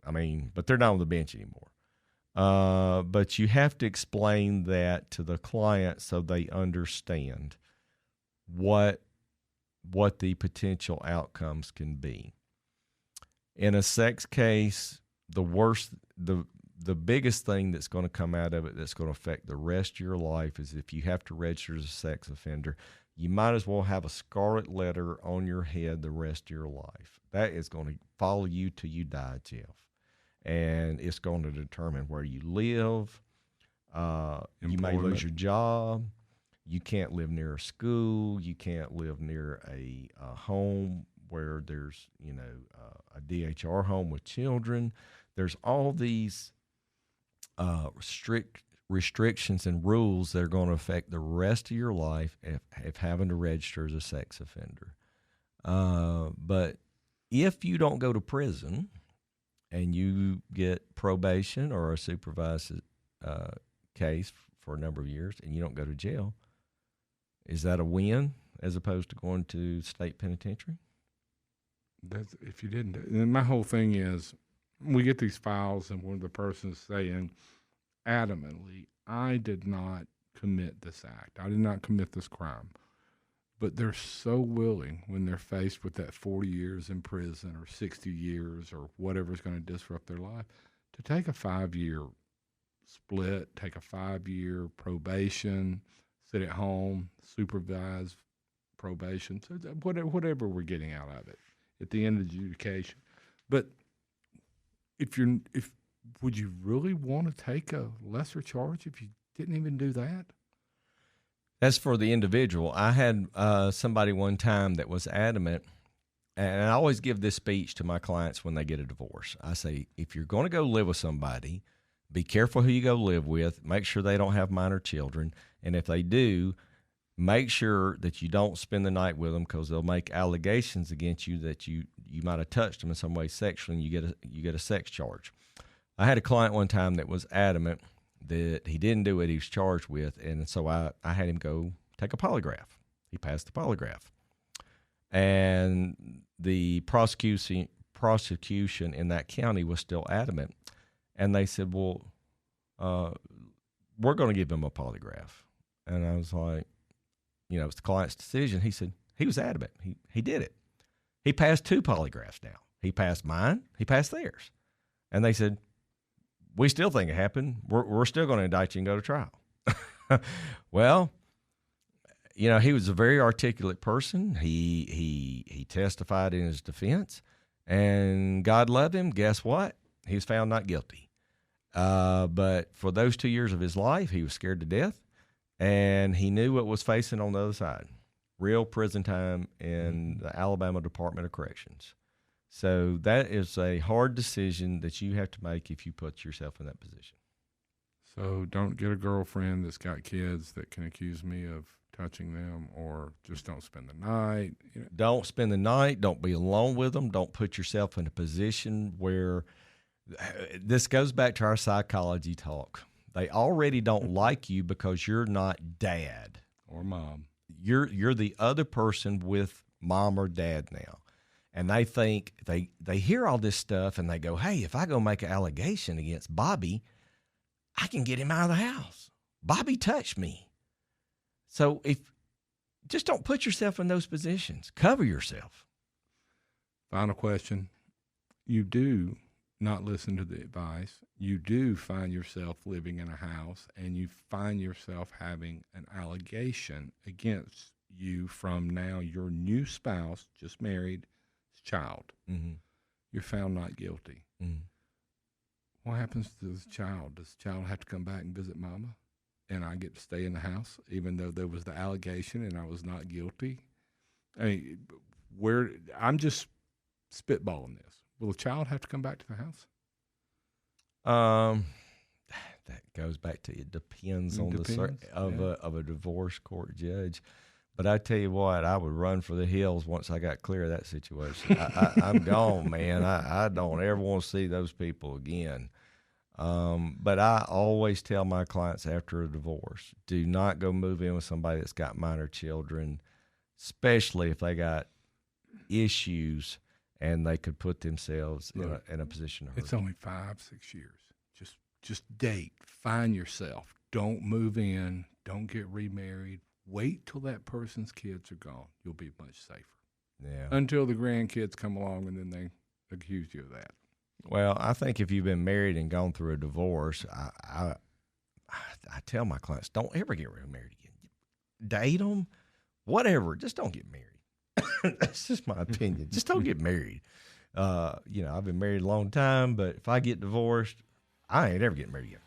But they're not on the bench anymore. But you have to explain that to the client so they understand what what the potential outcomes can be. In a sex case, the biggest thing that's going to come out of it that's going to affect the rest of your life is if you have to register as a sex offender, you might as well have a scarlet letter on your head the rest of your life. That is going to follow you till you die, Jeff. And it's going to determine where you live. You may lose your job. You can't live near a school. You can't live near a home where there's, a DHR home with children. There's all these strict restrictions and rules that are going to affect the rest of your life if having to register as a sex offender. But if you don't go to prison and you get probation or a supervised case for a number of years and you don't go to jail, is that a win as opposed to going to state penitentiary? That's if you didn't. And my whole thing is, we get these files, and one of the person's saying adamantly, I did not commit this act. I did not commit this crime. But they're so willing when they're faced with that 40 years in prison or 60 years or whatever is going to disrupt their life to take a 5-year split, take a 5-year probation, sit at home, supervise probation, so whatever we're getting out of it at the end of the adjudication. But would you really want to take a lesser charge if you didn't even do that? That's for the individual. I had somebody one time that was adamant, and I always give this speech to my clients when they get a divorce. I say, if you're going to go live with somebody, be careful who you go live with. Make sure they don't have minor children. And if they do, make sure that you don't spend the night with them, because they'll make allegations against you that you might have touched them in some way sexually, and you get a sex charge. I had a client one time that was adamant that he didn't do what he was charged with, and so I had him go take a polygraph. He passed the polygraph. And the prosecution in that county was still adamant. And they said, well, we're going to give him a polygraph. And I was like, it's the client's decision. He said he was adamant. He did it. He passed 2 polygraphs now. He passed mine. He passed theirs. And they said, we still think it happened. We're still going to indict you and go to trial. Well, he was a very articulate person. He testified in his defense, and God love him. Guess what? He was found not guilty. But for those 2 years of his life, he was scared to death, and he knew what was facing on the other side: real prison time in the Alabama Department of Corrections. So that is a hard decision that you have to make if you put yourself in that position. So don't get a girlfriend that's got kids that can accuse me of touching them, or just don't spend the night. Don't spend the night. Don't be alone with them. Don't put yourself in a position where this goes back to our psychology talk. They already don't like you because you're not dad or mom. You're the other person with mom or dad now. And they think they hear all this stuff and they go, hey, if I go make an allegation against Bobby, I can get him out of the house. Bobby touched me. So just don't put yourself in those positions. Cover yourself. Final question. You do not listen to the advice. You do find yourself living in a house, and you find yourself having an allegation against you from now your new spouse, just married, child. Mm-hmm. You're found not guilty. Mm-hmm. What happens to the child? Does the child have to come back and visit mama, and I get to stay in the house even though there was the allegation and I was not guilty? I mean, I'm just spitballing this. Will the child have to come back to the house? That goes back to it depends on a divorce court judge. But I tell you what, I would run for the hills once I got clear of that situation. I'm gone, man. I don't ever want to see those people again. But I always tell my clients after a divorce, do not go move in with somebody that's got minor children, especially if they got issues and they could put themselves in a position to hurt. It's only 5-6 years. Just date. Find yourself. Don't move in. Don't get remarried. wait till that person's kids are gone. You'll be much safer. Yeah. Until the grandkids come along and then they accuse you of that. Well, I think if you've been married and gone through a divorce, I tell my clients, don't ever get married again. Date them, whatever. Just don't get married. That's just my opinion. Just don't get married. I've been married a long time, but if I get divorced, I ain't ever getting married again.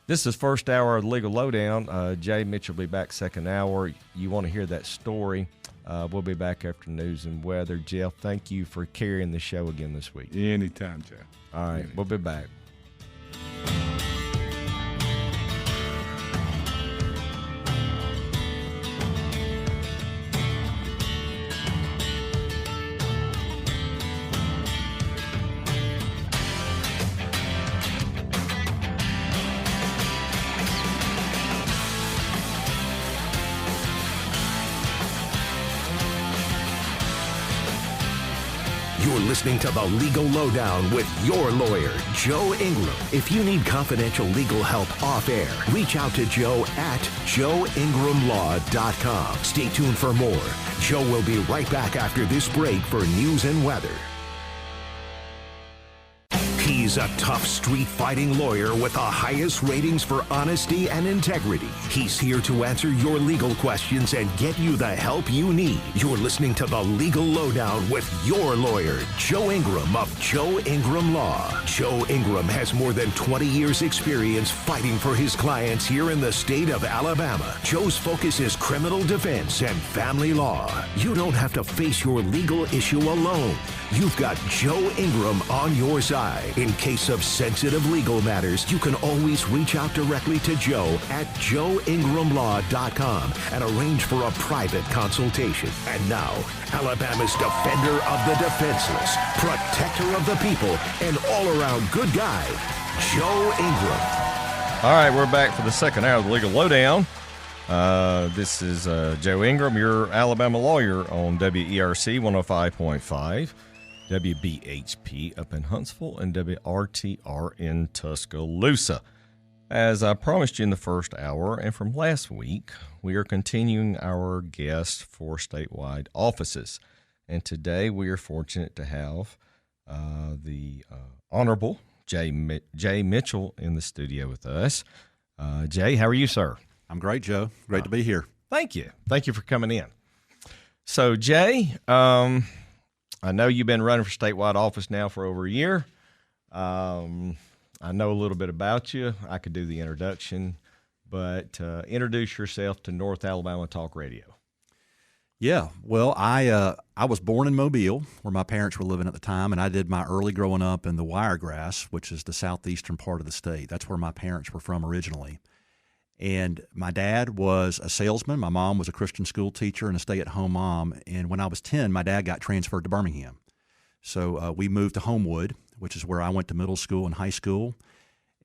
This is first hour of the Legal Lowdown. Jay Mitchell will be back second hour. You want to hear that story? We'll be back after news and weather. Jeff, thank you for carrying the show again this week. Anytime, Jeff. All right, we'll be back. You're listening to The Legal Lowdown with your lawyer, Joe Ingram. If you need confidential legal help off air, reach out to Joe at joeingramlaw.com. Stay tuned for more. Joe will be right back after this break for news and weather. He's a tough street-fighting lawyer with the highest ratings for honesty and integrity. He's here to answer your legal questions and get you the help you need. You're listening to The Legal Lowdown with your lawyer, Joe Ingram of Joe Ingram Law. Joe Ingram has more than 20 years' experience fighting for his clients here in the state of Alabama. Joe's focus is criminal defense and family law. You don't have to face your legal issue alone. You've got Joe Ingram on your side. In case of sensitive legal matters, you can always reach out directly to Joe at joeingramlaw.com and arrange for a private consultation. And now, Alabama's defender of the defenseless, protector of the people, and all-around good guy, Joe Ingram. All right, we're back for the second hour of the Legal Lowdown. This is Joe Ingram, your Alabama lawyer on WERC 105.5. WBHP up in Huntsville, and WRTR in Tuscaloosa. As I promised you in the first hour, and from last week, we are continuing our guests for statewide offices. And today we are fortunate to have the Honorable Jay Mitchell in the studio with us. Jay, how are you, sir? I'm great, Joe. Great to be here. Thank you. Thank you for coming in. So, Jay, I know you've been running for statewide office now for over a year. I know a little bit about you. I could do the introduction, but introduce yourself to North Alabama Talk Radio. Yeah, well, I was born in Mobile, where my parents were living at the time, and I did my early growing up in the Wiregrass, which is the southeastern part of the state. That's where my parents were from originally. And my dad was a salesman. My mom was a Christian school teacher and a stay-at-home mom. And when I was 10, my dad got transferred to Birmingham. So we moved to Homewood, which is where I went to middle school and high school.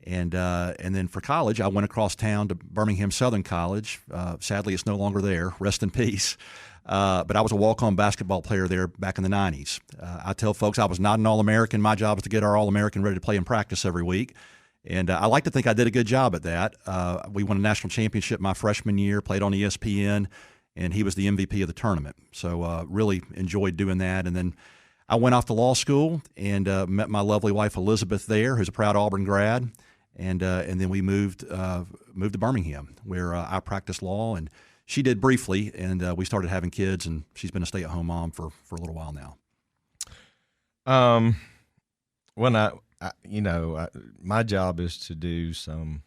And then for college, I went across town to Birmingham Southern College. Sadly, it's no longer there. Rest in peace. But I was a walk-on basketball player there back in the 90s. I tell folks I was not an All-American. My job was to get our All-American ready to play in practice every week. And I like to think I did a good job at that. We won a national championship my freshman year, played on ESPN, and he was the MVP of the tournament. So really enjoyed doing that. And then I went off to law school and met my lovely wife Elizabeth there, who's a proud Auburn grad. And then we moved to Birmingham, where I practiced law, and she did briefly. And we started having kids, and she's been a stay-at-home mom for a little while now. My job is to do some,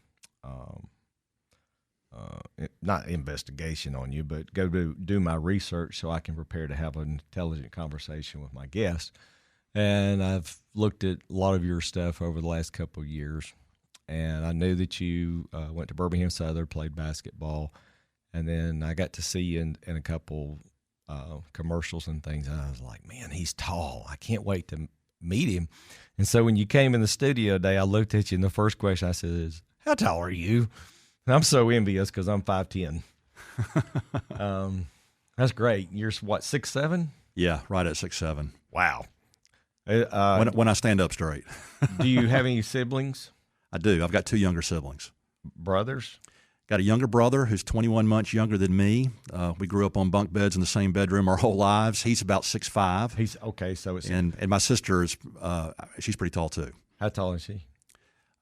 not investigation on you, but go do my research so I can prepare to have an intelligent conversation with my guests. And I've looked at a lot of your stuff over the last couple of years, and I knew that you went to Birmingham Southern, played basketball, and then I got to see you in a couple commercials and things, and I was like, man, he's tall. I can't wait to meet him. And so when you came in the studio today, I looked at you, and the first question I said is, how tall are you? And I'm so envious because I'm 5'10". That's great. You're what, 6'7"? Yeah, right at 6'7". Wow. When I stand up straight. Do you have any siblings? I do. I've got two younger siblings. Brothers? Got a younger brother who's 21 months younger than me. We grew up on bunk beds in the same bedroom our whole lives. He's about 6'5". He's okay. So it's And my sister is she's pretty tall too. how tall is she?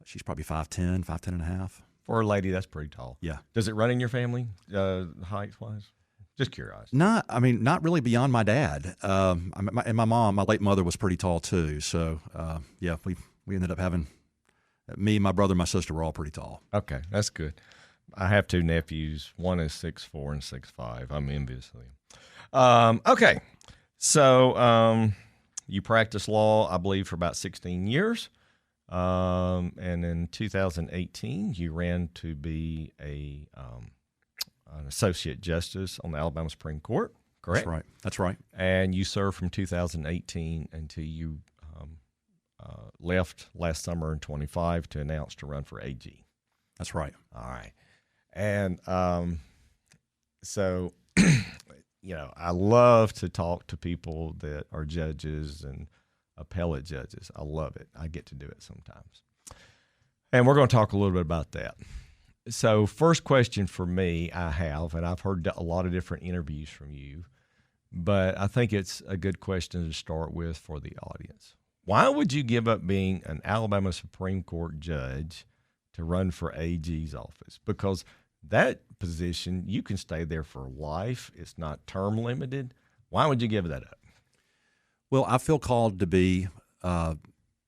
She's probably 5'10", 5'10 and a half. For a lady, that's pretty tall. Yeah. Does it run in your family, height wise? Just curious. Not really beyond my dad. And my mom, my late mother, was pretty tall too. So yeah, we ended up having me, my brother, and my sister were all pretty tall. Okay, that's good. I have two nephews. One is 6'4" and 6'5". I'm envious of them. Okay, so you practiced law, I believe, for about 16 years. And in 2018, you ran to be an associate justice on the Alabama Supreme Court, correct? That's right. And you served from 2018 until you left last summer in 25 to announce to run for AG. That's right. All right. And so, I love to talk to people that are judges and appellate judges. I love it. I get to do it sometimes. And we're going to talk a little bit about that. So first question for me I have, and I've heard a lot of different interviews from you, but I think it's a good question to start with for the audience. Why would you give up being an Alabama Supreme Court judge to run for AG's office? Because that position, you can stay there for life. It's not term limited. Why would you give that up? Well, I feel called to be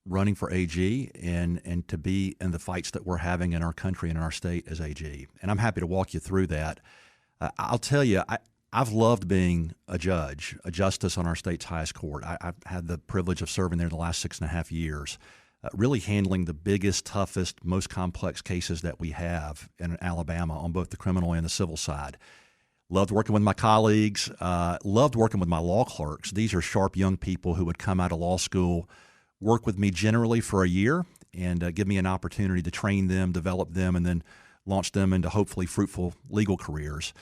running for AG and to be in the fights that we're having in our country and in our state as AG. And I'm happy to walk you through that. I'll tell you, I've loved being a judge, a justice on our state's highest court. I've had the privilege of serving there the last 6.5 years, really handling the biggest, toughest, most complex cases that we have in Alabama on both the criminal and the civil side. Loved working with my colleagues, loved working with my law clerks. These are sharp young people who would come out of law school, work with me generally for a year, and give me an opportunity to train them, develop them, and then launch them into hopefully fruitful legal careers.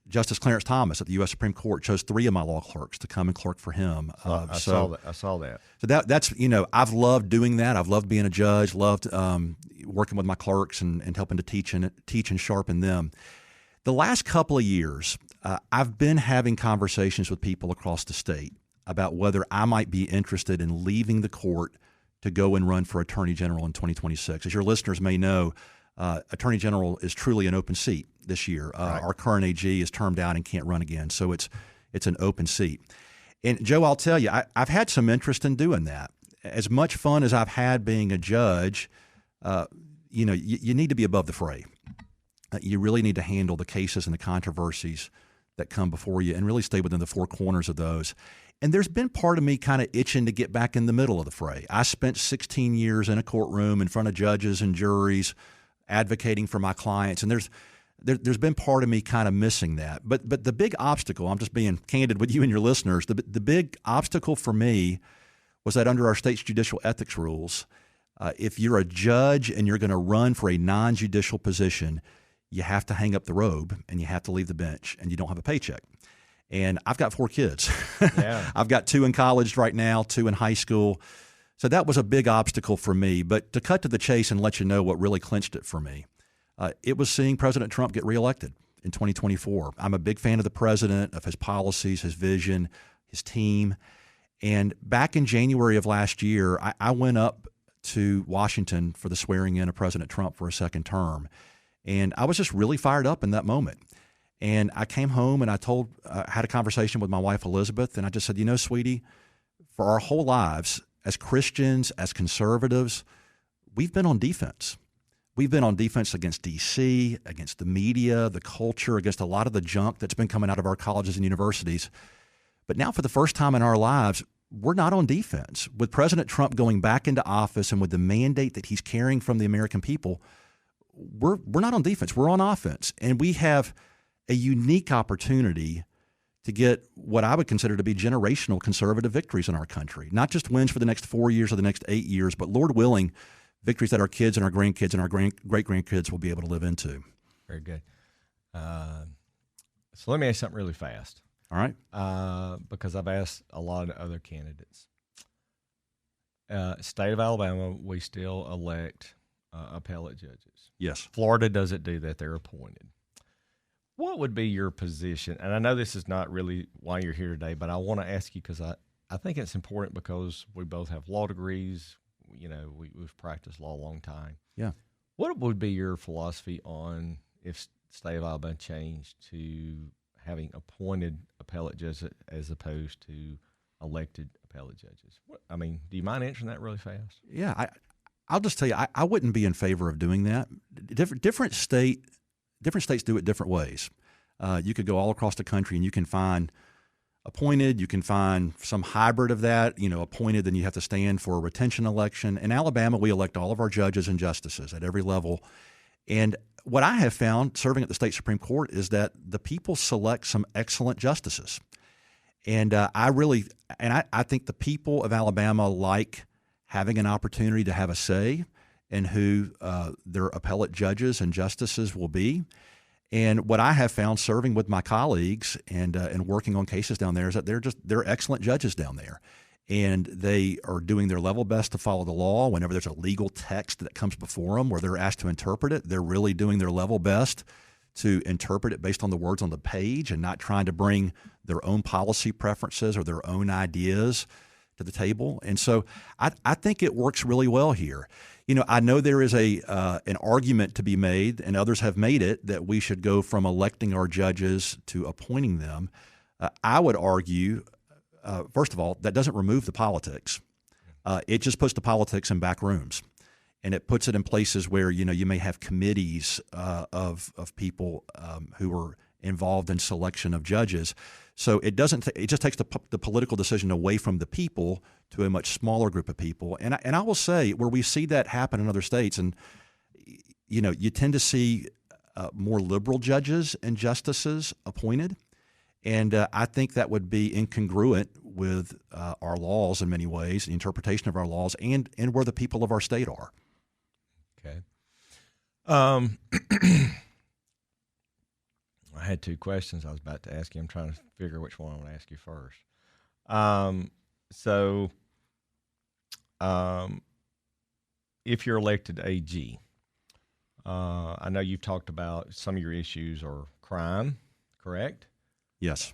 Justice Clarence Thomas at the U.S. Supreme Court chose 3 of my law clerks to come and clerk for him. I saw that. So that's I've loved doing that. I've loved being a judge. Loved working with my clerks and helping to teach and sharpen them. The last couple of years, I've been having conversations with people across the state about whether I might be interested in leaving the court to go and run for Attorney General in 2026. As your listeners may know, Attorney General is truly an open seat this year. Right. Our current AG is termed out and can't run again, so it's an open seat. And Joe, I'll tell you, I've had some interest in doing that. As much fun as I've had being a judge, you need to be above the fray. You really need to handle the cases and the controversies that come before you and really stay within the 4 corners of those. And there's been part of me kind of itching to get back in the middle of the fray. I spent 16 years in a courtroom in front of judges and juries advocating for my clients, and there's been part of me kind of missing that. But the big obstacle, I'm just being candid with you and your listeners, the big obstacle for me was that under our state's judicial ethics rules, if you're a judge and you're going to run for a non-judicial position, you have to hang up the robe and you have to leave the bench and you don't have a paycheck. And I've got 4 kids. Yeah. I've got 2 in college right now, 2 in high school. So that was a big obstacle for me. But to cut to the chase and let you know what really clinched it for me, it was seeing President Trump get reelected in 2024. I'm a big fan of the president, of his policies, his vision, his team. And back in January of last year, I went up to Washington for the swearing in of President Trump for a second term. And I was just really fired up in that moment. And I came home and I had a conversation with my wife, Elizabeth, and I just said, sweetie, for our whole lives, as Christians, as conservatives, we've been on defense. We've been on defense against D.C., against the media, the culture, against a lot of the junk that's been coming out of our colleges and universities. But now for the first time in our lives, we're not on defense. With President Trump going back into office and with the mandate that he's carrying from the American people, we're not on defense. We're on offense. And we have a unique opportunity to get what I would consider to be generational conservative victories in our country. Not just wins for the next 4 years or the next 8 years, but Lord willing, victories that our kids and our grandkids and our great-grandkids will be able to live into. Very good. So let me ask something really fast. All right. Because I've asked a lot of other candidates. State of Alabama, we still elect appellate judges. Yes. Florida doesn't do that. They're appointed. What would be your position? And I know this is not really why you're here today, but I want to ask you because I think it's important because we both have law degrees. You know, we've practiced law a long time. Yeah. What would be your philosophy on if state of Alabama changed to having appointed appellate judges as opposed to elected appellate judges? I mean, do you mind answering that really fast? Yeah, I'll just tell you, I wouldn't be in favor of doing that. Different states do it different ways. You could go all across the country and you can find appointed, you can find some hybrid of that, appointed, then you have to stand for a retention election. In Alabama, we elect all of our judges and justices at every level. And what I have found serving at the state Supreme Court is that the people select some excellent justices. And I think the people of Alabama like having an opportunity to have a say in who their appellate judges and justices will be. And what I have found serving with my colleagues and working on cases down there is that they're excellent judges down there. And they are doing their level best to follow the law. Whenever there's a legal text that comes before them where they're asked to interpret it, they're really doing their level best to interpret it based on the words on the page and not trying to bring their own policy preferences or their own ideas to the table. And so I think it works really well here. I know there is an argument to be made, and others have made it, that we should go from electing our judges to appointing them. I would argue, first of all, that doesn't remove the politics. It just puts the politics in back rooms. And it puts it in places where, you may have committees of people who are involved in selection of judges. So it just takes the political decision away from the people to a much smaller group of people. And I will say where we see that happen in other states, and you tend to see more liberal judges and justices appointed. And I think that would be incongruent with our laws in many ways, the interpretation of our laws, and where the people of our state are. Okay. I had two questions I was about to ask you. I'm trying to figure which one I want to ask you first. If you're elected AG, I know you've talked about some of your issues are crime, correct? Yes.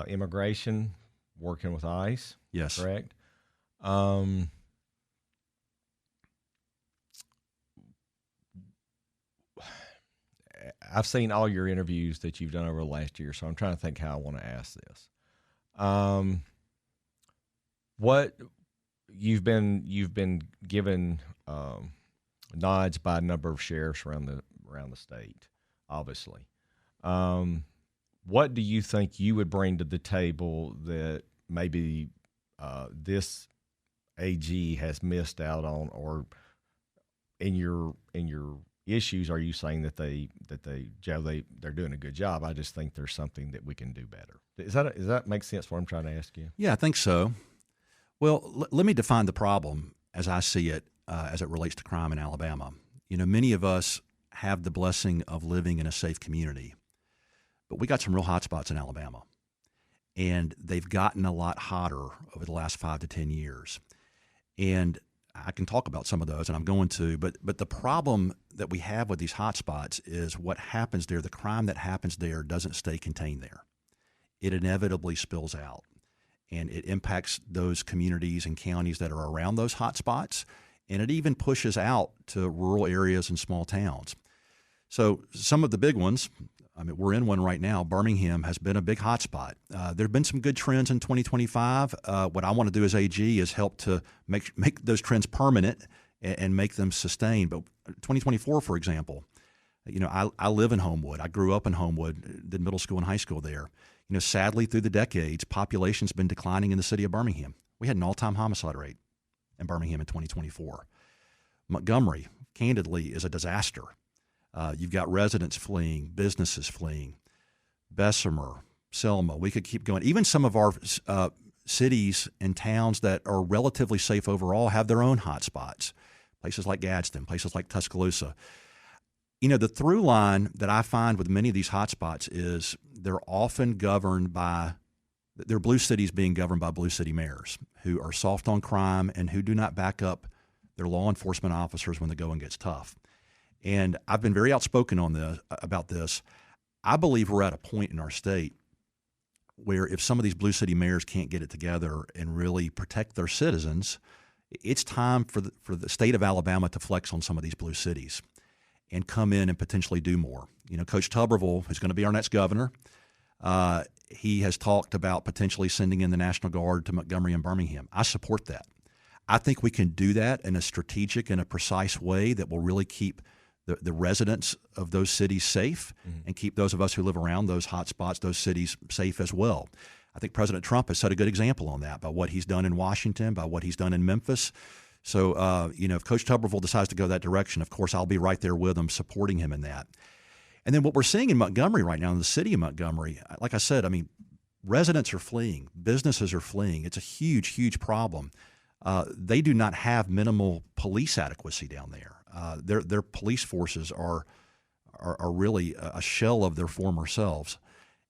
Immigration, working with ICE. Yes. Correct. I've seen all your interviews that you've done over the last year, so I'm trying to think how I want to ask this. What you've been given nods by a number of sheriffs around the state, obviously. What do you think you would bring to the table that maybe this AG has missed out on, or in your issues, are you saying that they're doing a good job? I just think there's something that we can do better. Does that make sense? What I'm trying to ask you? Yeah, I think so. Well, let me define the problem as I see it, as it relates to crime in Alabama. Many of us have the blessing of living in a safe community, but we got some real hot spots in Alabama, and they've gotten a lot hotter over the last 5 to 10 years. And I can talk about some of those, and I'm going to, but the problem that we have with these hot spots is what happens there. The crime that happens there doesn't stay contained there. It inevitably spills out, and it impacts those communities and counties that are around those hot spots, and it even pushes out to rural areas and small towns. So some of the big ones, we're in one right now. Birmingham has been a big hotspot. There have been some good trends in 2025. What I want to do as AG is help to make those trends permanent and make them sustained. But 2024, for example, I live in Homewood. I grew up in Homewood, did middle school and high school there. Sadly, through the decades, population's been declining in the city of Birmingham. We had an all-time homicide rate in Birmingham in 2024. Montgomery, candidly, is a disaster. You've got residents fleeing, businesses fleeing, Bessemer, Selma. We could keep going. Even some of our cities and towns that are relatively safe overall have their own hot spots, places like Gadsden, places like Tuscaloosa. The through line that I find with many of these hot spots is they're often governed by – they're blue cities being governed by blue city mayors who are soft on crime and who do not back up They're law enforcement officers when the going gets tough. And I've been very outspoken about this. I believe we're at a point in our state where if some of these blue city mayors can't get it together and really protect their citizens, it's time for the state of Alabama to flex on some of these blue cities and come in and potentially do more. You know, Coach Tuberville, who's going to be our next governor, he has talked about potentially sending in the National Guard to Montgomery and Birmingham. I support that. I think we can do that in a strategic and a precise way that will really keep the residents of those cities safe and keep those of us who live around those hot spots, those cities, safe as well. I think President Trump has set a good example on that by what he's done in Washington, by what he's done in Memphis. So, if Coach Tuberville decides to go that direction, of course, I'll be right there with him, supporting him in that. And then what we're seeing in Montgomery right now, in the city of Montgomery, like I said, I mean, residents are fleeing, businesses are fleeing. It's a huge, huge problem. They do not have minimal police adequacy down there. Their police forces are really a shell of their former selves.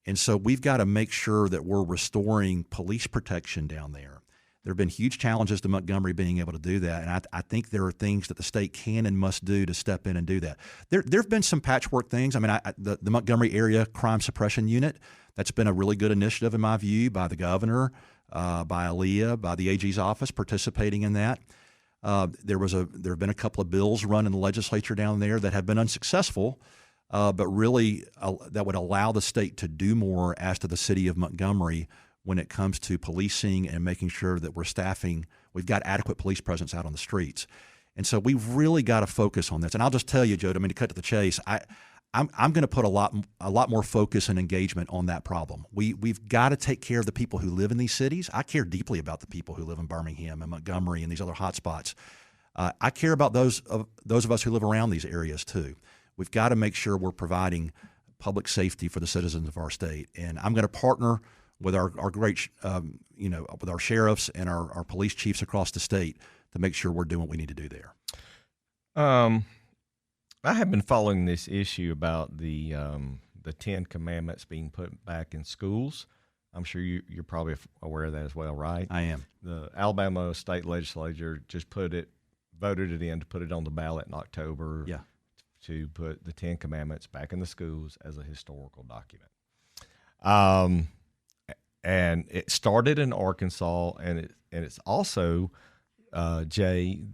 And so we've got to make sure that we're restoring police protection down there. There have been huge challenges to Montgomery being able to do that, and I think there are things that the state can and must do to step in and do that. There have been some patchwork things. I mean, the Montgomery Area Crime Suppression Unit, that's been a really good initiative in my view by the governor, by Aaliyah, by the AG's office participating in that. There have been a couple of bills run in the legislature down there that have been unsuccessful, but really that would allow the state to do more as to the city of Montgomery when it comes to policing and making sure that we've got adequate police presence out on the streets. And so we've really got to focus on this. And I'll just tell you, Joe, I mean, to cut to the chase, I'm going to put a lot more focus and engagement on that problem. We've got to take care of the people who live in these cities. I care deeply about the people who live in Birmingham and Montgomery and these other hot spots. I care about those of us who live around these areas too. We've got to make sure we're providing public safety for the citizens of our state. And I'm going to partner with our great, with our sheriffs and our police chiefs across the state to make sure we're doing what we need to do there. I have been following this issue about the Ten Commandments being put back in schools. I'm sure you're probably aware of that as well, right? I am. The Alabama state legislature just voted it in to put it on the ballot in October. Yeah. To put the Ten Commandments back in the schools as a historical document. And it started in Arkansas, and it's also, Jay,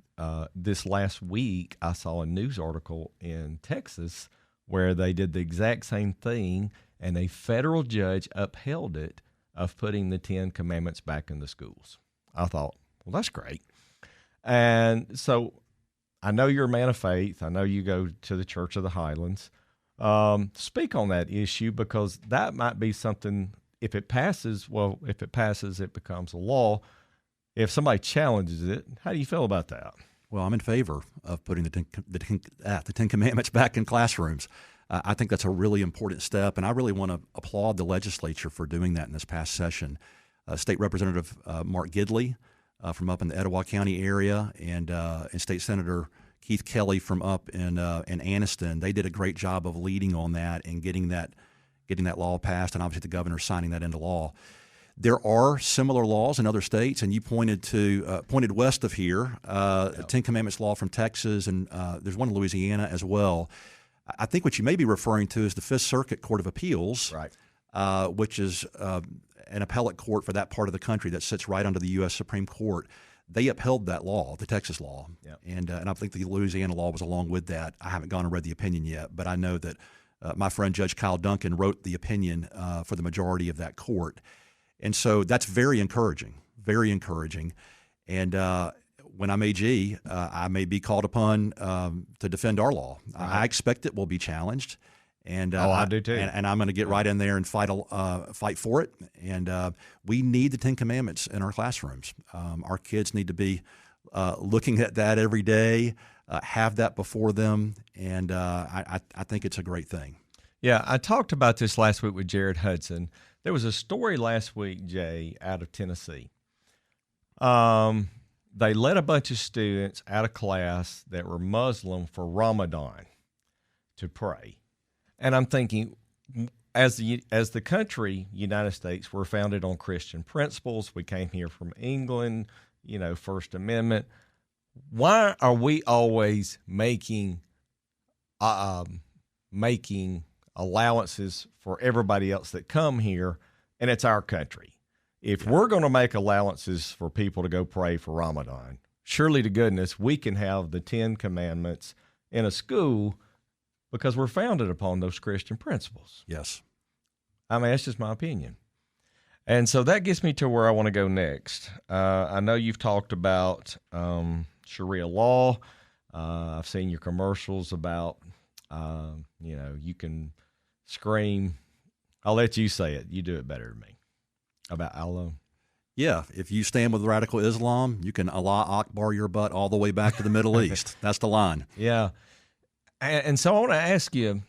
this last week I saw a news article in Texas where they did the exact same thing, and a federal judge upheld it of putting the Ten Commandments back in the schools. I thought, well, that's great. And so I know you're a man of faith. I know you go to the Church of the Highlands. Speak on that issue, because that might be something. If it passes, it becomes a law. If somebody challenges it, how do you feel about that? Well, I'm in favor of putting the Ten Commandments back in classrooms. I think that's a really important step, and I really want to applaud the legislature for doing that in this past session. State Representative Mark Gidley from up in the Etowah County area, and State Senator Keith Kelly from up in Anniston, they did a great job of leading on that and getting that law passed, and obviously the governor signing that into law. There are similar laws in other states, and you pointed west of here, Ten Commandments law from Texas, and there's one in Louisiana as well. I think what you may be referring to is the Fifth Circuit Court of Appeals, right? Which is an appellate court for that part of the country that sits right under the U.S. Supreme Court. They upheld that law, the Texas law, and I think the Louisiana law was along with that. I haven't gone and read the opinion yet, but I know that my friend Judge Kyle Duncan wrote the opinion for the majority of that court. And so that's very encouraging, very encouraging. And when I'm AG, I may be called upon to defend our law. Right. I expect it will be challenged. And I do too. And I'm going to get right in there and fight for it. And we need the Ten Commandments in our classrooms. Our kids need to be looking at that every day, have that before them, and I think it's a great thing. Yeah, I talked about this last week with Jared Hudson. There was a story last week, Jay, out of Tennessee. They let a bunch of students out of class that were Muslim for Ramadan to pray. And I'm thinking, as the country, United States, we're founded on Christian principles. We came here from England, First Amendment. why are we always making allowances for everybody else that come here, and it's our country? If we're going to make allowances for people to go pray for Ramadan, surely to goodness we can have the 10 Commandments in a school because we're founded upon those Christian principles. Yes. I mean, that's just my opinion. And so that gets me to where I want to go next. I know you've talked about Sharia law. I've seen your commercials about, you can scream. I'll let you say it. You do it better than me. About Allah. Yeah, if you stand with radical Islam, you can Allah Akbar your butt all the way back to the Middle East. That's the line. Yeah. And so I want to ask you,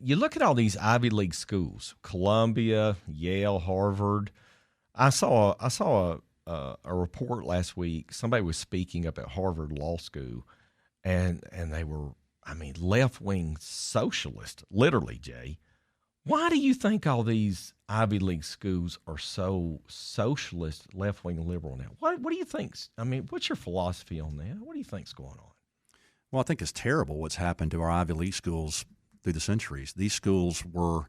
you look at all these Ivy League schools, Columbia, Yale, Harvard. I saw a report last week. Somebody was speaking up at Harvard Law School, and they were, left-wing socialist, literally, Jay. Why do you think all these Ivy League schools are so socialist, left-wing, liberal now? What do you think? What's your philosophy on that? What do you think's going on? Well, I think it's terrible what's happened to our Ivy League schools through the centuries. These schools were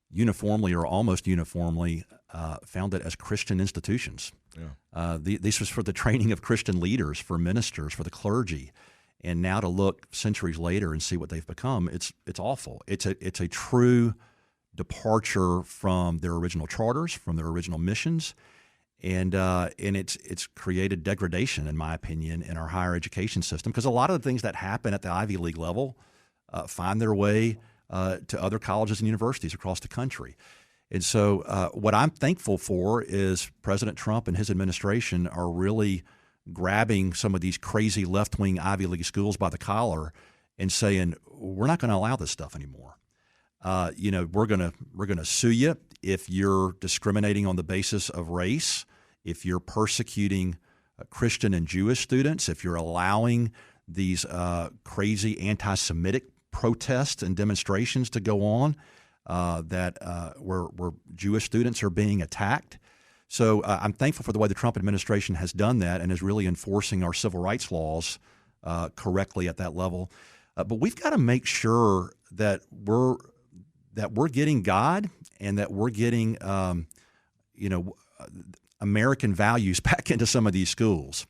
uniformly or almost uniformly founded as Christian institutions. Yeah. This was for the training of Christian leaders, for ministers, for the clergy. And now to look centuries later and see what they've become, it's awful. It's a true departure from their original charters, from their original missions, and it's created degradation, in my opinion, in our higher education system, because a lot of the things that happen at the Ivy League level find their way to other colleges and universities across the country. And so what I'm thankful for is President Trump and his administration are really grabbing some of these crazy left-wing Ivy League schools by the collar and saying, we're not going to allow this stuff anymore. We're gonna sue you if you're discriminating on the basis of race, if you're persecuting Christian and Jewish students, if you're allowing these crazy anti-Semitic protests and demonstrations to go on where Jewish students are being attacked. So I'm thankful for the way the Trump administration has done that and is really enforcing our civil rights laws correctly at that level. But we've got to make sure that we're getting God and that we're getting American values back into some of these schools.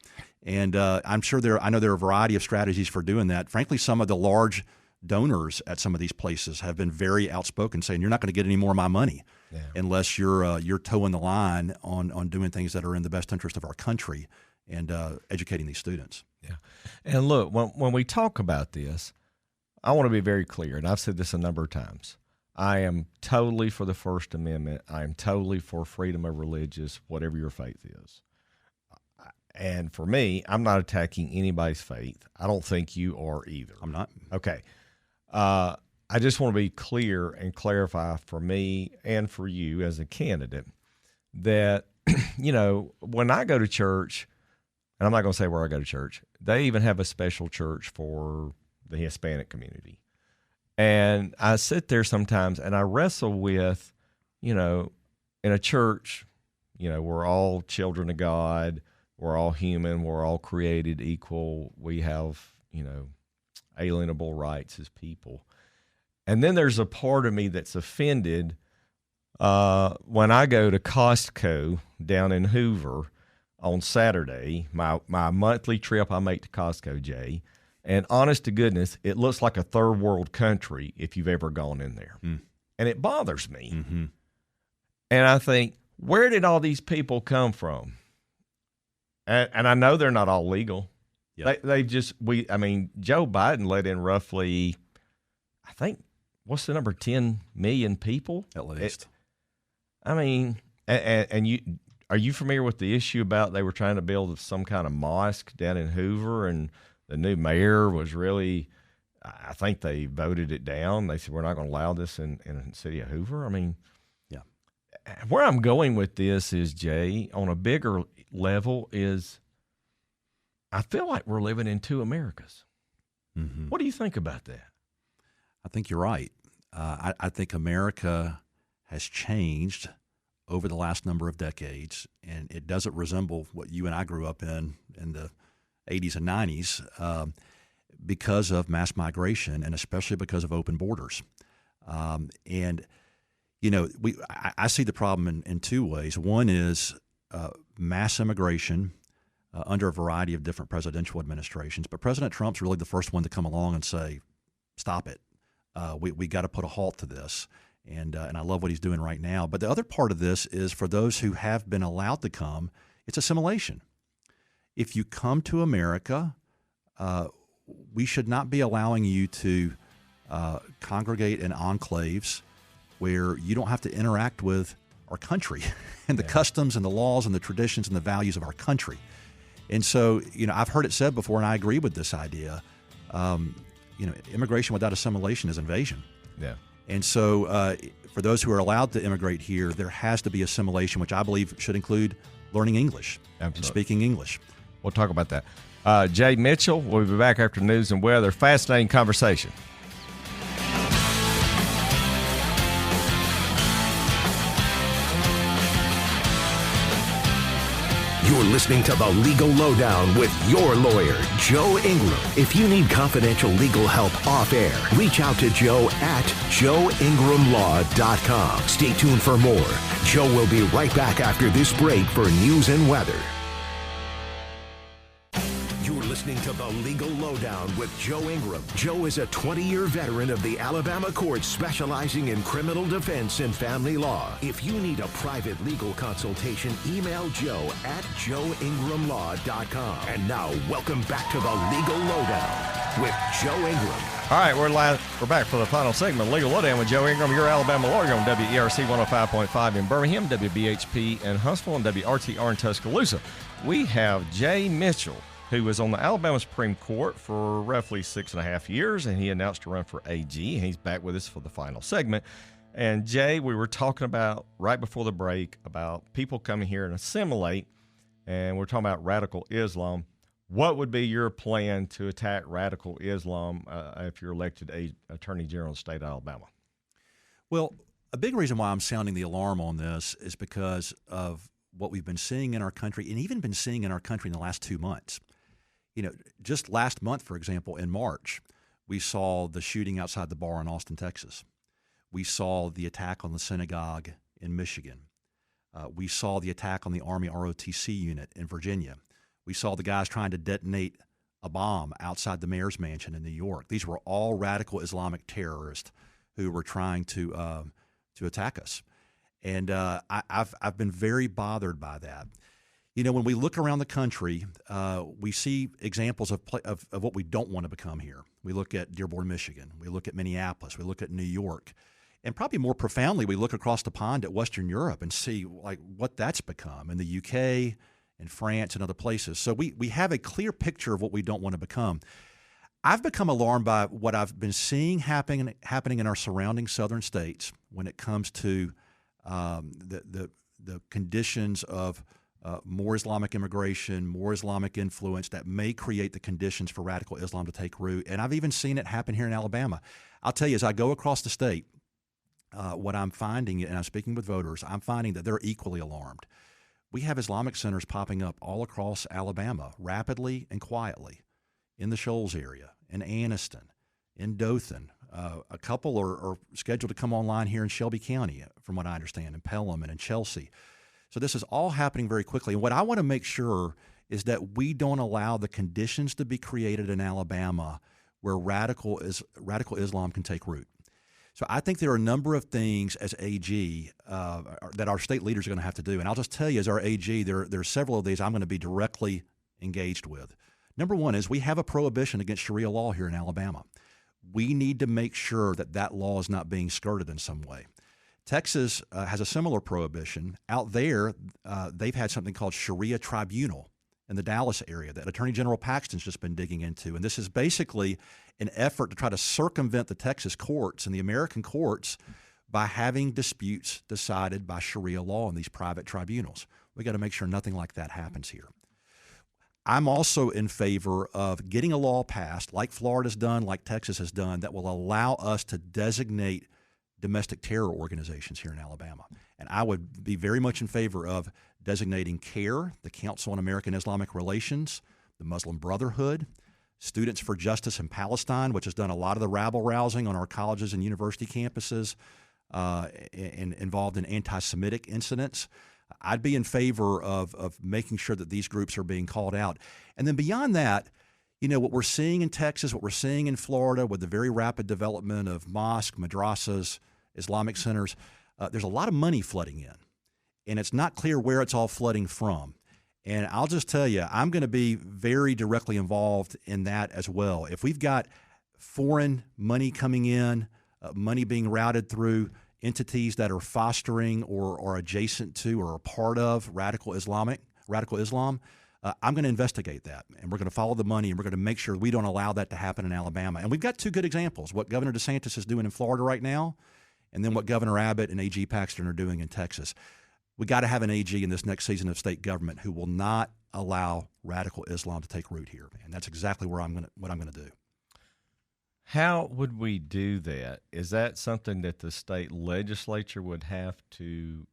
And I'm sure I know there are a variety of strategies for doing that. Frankly, some of the large donors at some of these places have been very outspoken, saying you're not going to get any more of my money unless you're towing the line on doing things that are in the best interest of our country and educating these students. Yeah. And look, when we talk about this, I want to be very clear, and I've said this a number of times. I am totally for the First Amendment. I am totally for freedom of religious, whatever your faith is. And for me, I'm not attacking anybody's faith. I don't think you are either. I'm not. Okay. I just want to be clear and clarify for me and for you as a candidate that, when I go to church, and I'm not going to say where I go to church, they even have a special church for the Hispanic community. And I sit there sometimes and I wrestle with, in a church, we're all children of God. We're all human. We're all created equal. We have, alienable rights as people. And then there's a part of me that's offended when I go to Costco down in Hoover on Saturday, my monthly trip I make to Costco, Jay. And honest to goodness, it looks like a third world country if you've ever gone in there. Mm. And it bothers me. Mm-hmm. And I think, where did all these people come from? And I know they're not all legal. Yep. Joe Biden let in roughly, I think, what's the number, 10 million people? At least. And are you familiar with the issue about they were trying to build some kind of mosque down in Hoover, and the new mayor was really, I think they voted it down. They said, we're not going to allow this in the city of Hoover. Where I'm going with this is, Jay, on a bigger level, is I feel like we're living in two Americas. Mm-hmm. What do you think about that? I think you're right. I think America has changed over the last number of decades, and it doesn't resemble what you and I grew up in the 80s and 90s because of mass migration and especially because of open borders. And, you know, I see the problem in two ways. One is mass immigration under a variety of different presidential administrations. But President Trump's really the first one to come along and say, stop it. We got to put a halt to this. And I love what he's doing right now. But the other part of this is for those who have been allowed to come, it's assimilation. If you come to America, we should not be allowing you to congregate in enclaves where you don't have to interact with our country and the customs and the laws and the traditions and the values of our country. And so, you know, I've heard it said before, and I agree with this idea. You know, immigration without assimilation is invasion. Yeah. And so for those who are allowed to immigrate here, there has to be assimilation, which I believe should include learning English and speaking English. We'll talk about that. Jay Mitchell, we'll be back after news and weather. Fascinating conversation. You're listening to The Legal Lowdown with your lawyer, Joe Ingram. If you need confidential legal help off air, reach out to Joe at joeingramlaw.com. Stay tuned for more. Joe will be right back after this break for news and weather. You're listening to The Legal Lowdown with Joe Ingram. Joe is a 20-year veteran of the Alabama courts specializing in criminal defense and family law. If you need a private legal consultation, email Joe at joeingramlaw.com. And now, welcome back to The Legal Lowdown with Joe Ingram. All right, we're back for the final segment of Legal Lowdown with Joe Ingram, your Alabama lawyer on WERC 105.5 in Birmingham, WBHP in Huntsville, and WRTR in Tuscaloosa. We have Jay Mitchell, who was on the Alabama Supreme Court for roughly 6.5 years, and he announced to run for AG, and he's back with us for the final segment. And Jay, we were talking about right before the break about people coming here and assimilate, and we're talking about radical Islam. What would be your plan to attack radical Islam if you're elected Attorney General of the state of Alabama? Well, a big reason why I'm sounding the alarm on this is because of what we've been seeing in our country, and even been seeing in our country in the last 2 months. You know, just last month, for example, in March, we saw the shooting outside the bar in Austin, Texas. We saw the attack on the synagogue in Michigan. We saw the attack on the Army ROTC unit in Virginia. We saw the guys trying to detonate a bomb outside the mayor's mansion in New York. These were all radical Islamic terrorists who were trying to attack us. And I've been very bothered by that. You know, when we look around the country, we see examples of what we don't want to become here. We look at Dearborn, Michigan. We look at Minneapolis. We look at New York. And probably more profoundly, we look across the pond at Western Europe and see like what that's become in the UK and France and other places. So we have a clear picture of what we don't want to become. I've become alarmed by what I've been seeing happening in our surrounding southern states when it comes to the conditions of more Islamic immigration, more Islamic influence that may create the conditions for radical Islam to take root. And I've even seen it happen here in Alabama. I'll tell you, as I go across the state, what I'm finding, and I'm speaking with voters, I'm finding that they're equally alarmed. We have Islamic centers popping up all across Alabama, rapidly and quietly, in the Shoals area, in Anniston, in Dothan. A couple are scheduled to come online here in Shelby County, from what I understand, in Pelham and in Chelsea. So this is all happening very quickly. And what I want to make sure is that we don't allow the conditions to be created in Alabama where radical Islam can take root. So I think there are a number of things as AG that our state leaders are going to have to do. And I'll just tell you, as our AG, there are several of these I'm going to be directly engaged with. Number one is we have a prohibition against Sharia law here in Alabama. We need to make sure that that law is not being skirted in some way. Texas has a similar prohibition. Out there, they've had something called Sharia Tribunal in the Dallas area that Attorney General Paxton's just been digging into. And this is basically an effort to try to circumvent the Texas courts and the American courts by having disputes decided by Sharia law in these private tribunals. We got to make sure nothing like that happens here. I'm also in favor of getting a law passed, like Florida's done, like Texas has done, that will allow us to designate domestic terror organizations here in Alabama. And I would be very much in favor of designating CAIR, the Council on American Islamic Relations, the Muslim Brotherhood, Students for Justice in Palestine, which has done a lot of the rabble-rousing on our colleges and university campuses, and involved in anti-Semitic incidents. I'd be in favor of making sure that these groups are being called out. And then beyond that, what we're seeing in Texas, what we're seeing in Florida with the very rapid development of mosques, madrasas, Islamic centers, there's a lot of money flooding in. And it's not clear where it's all flooding from. And I'll just tell you, I'm going to be very directly involved in that as well. If we've got foreign money coming in, money being routed through entities that are fostering or adjacent to or a part of radical Islam, I'm going to investigate that. And we're going to follow the money, and we're going to make sure we don't allow that to happen in Alabama. And we've got two good examples, what Governor DeSantis is doing in Florida right now, and then what Governor Abbott and AG Paxton are doing in Texas. We got to have an AG in this next season of state government who will not allow radical Islam to take root here, and that's exactly what I'm going to do. How would we do that? Is that something that the state legislature would have to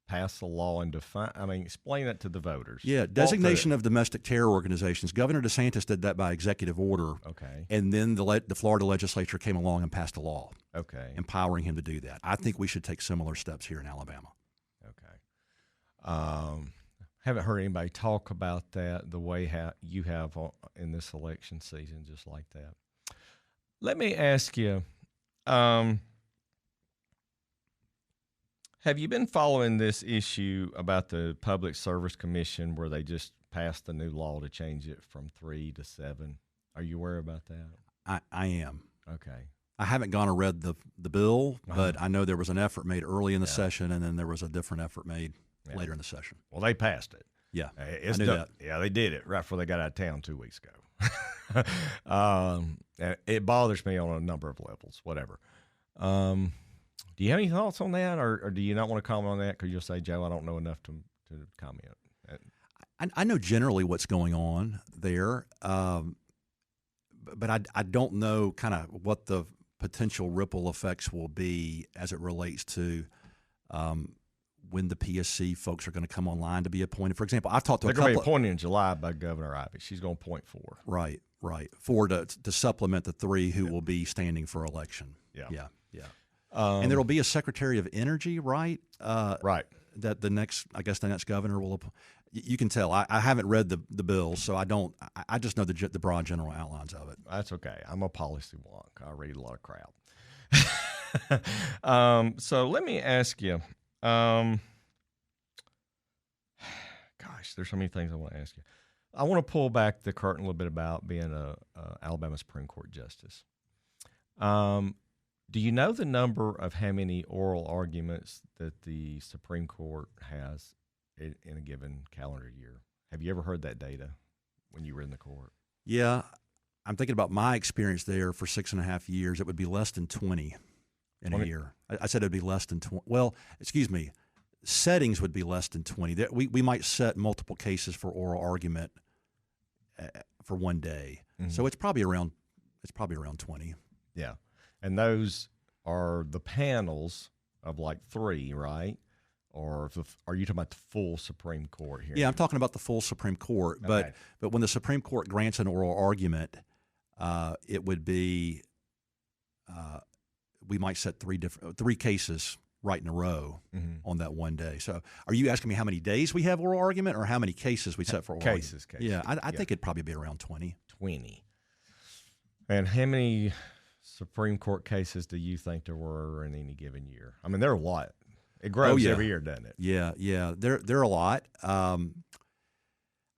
pass a law and define? I mean, explain that to the voters. Yeah, designation of domestic terror organizations. Governor DeSantis did that by executive order. Okay. And then the Florida legislature came along and passed a law. Okay. Empowering him to do that. I think we should take similar steps here in Alabama. Okay. Haven't heard anybody talk about that the way you have in this election season, just like that. Let me ask you, have you been following this issue about the Public Service Commission where they just passed the new law to change it from 3 to 7? Are you aware about that? I am. Okay. I haven't gone and read the bill, but I know there was an effort made early in the session, and then there was a different effort made later in the session. Well, they passed it. Yeah, I knew that. Yeah, they did it right before they got out of town 2 weeks ago. It bothers me on a number of levels, whatever. Do you have any thoughts on that, or do you not want to comment on that because you'll say, Joe, I don't know enough to comment? I know generally what's going on there, but I don't know kind of what the potential ripple effects will be as it relates to when the PSC folks are going to come online to be appointed. For example, I've talked to They're going to be appointed in July by Governor Ivey. She's going to appoint 4. Right. 4 to supplement the 3 who will be standing for election. Yeah. And there will be a Secretary of Energy, right? Right. That the next governor will. You can tell I haven't read the bill, so I don't. I just know the broad general outlines of it. That's okay. I'm a policy wonk. I read a lot of crap. So let me ask you. Gosh, there's so many things I want to ask you. I want to pull back the curtain a little bit about being a Alabama Supreme Court justice. Do you know the number of how many oral arguments that the Supreme Court has in a given calendar year? Have you ever heard that data when you were in the court? Yeah, I'm thinking about my experience there for 6.5 years. It would be less than 20 in a year. I said it would be less than 20. Well, excuse me. Settings would be less than 20. We might set multiple cases for oral argument for one day. Mm-hmm. So it's probably around 20. Yeah. And those are the panels of like 3, right? Or are you talking about the full Supreme Court here? Yeah, I'm talking about the full Supreme Court. Okay. But when the Supreme Court grants an oral argument, it would be we might set 3 cases right in a row on that one day. So are you asking me how many days we have oral argument or how many cases we set for oral cases? Argument? Yeah, I think it'd probably be around 20. 20. And how many Supreme Court cases do you think there were in any given year? I mean, there are a lot. It grows every year, doesn't it? Yeah. There are a lot. I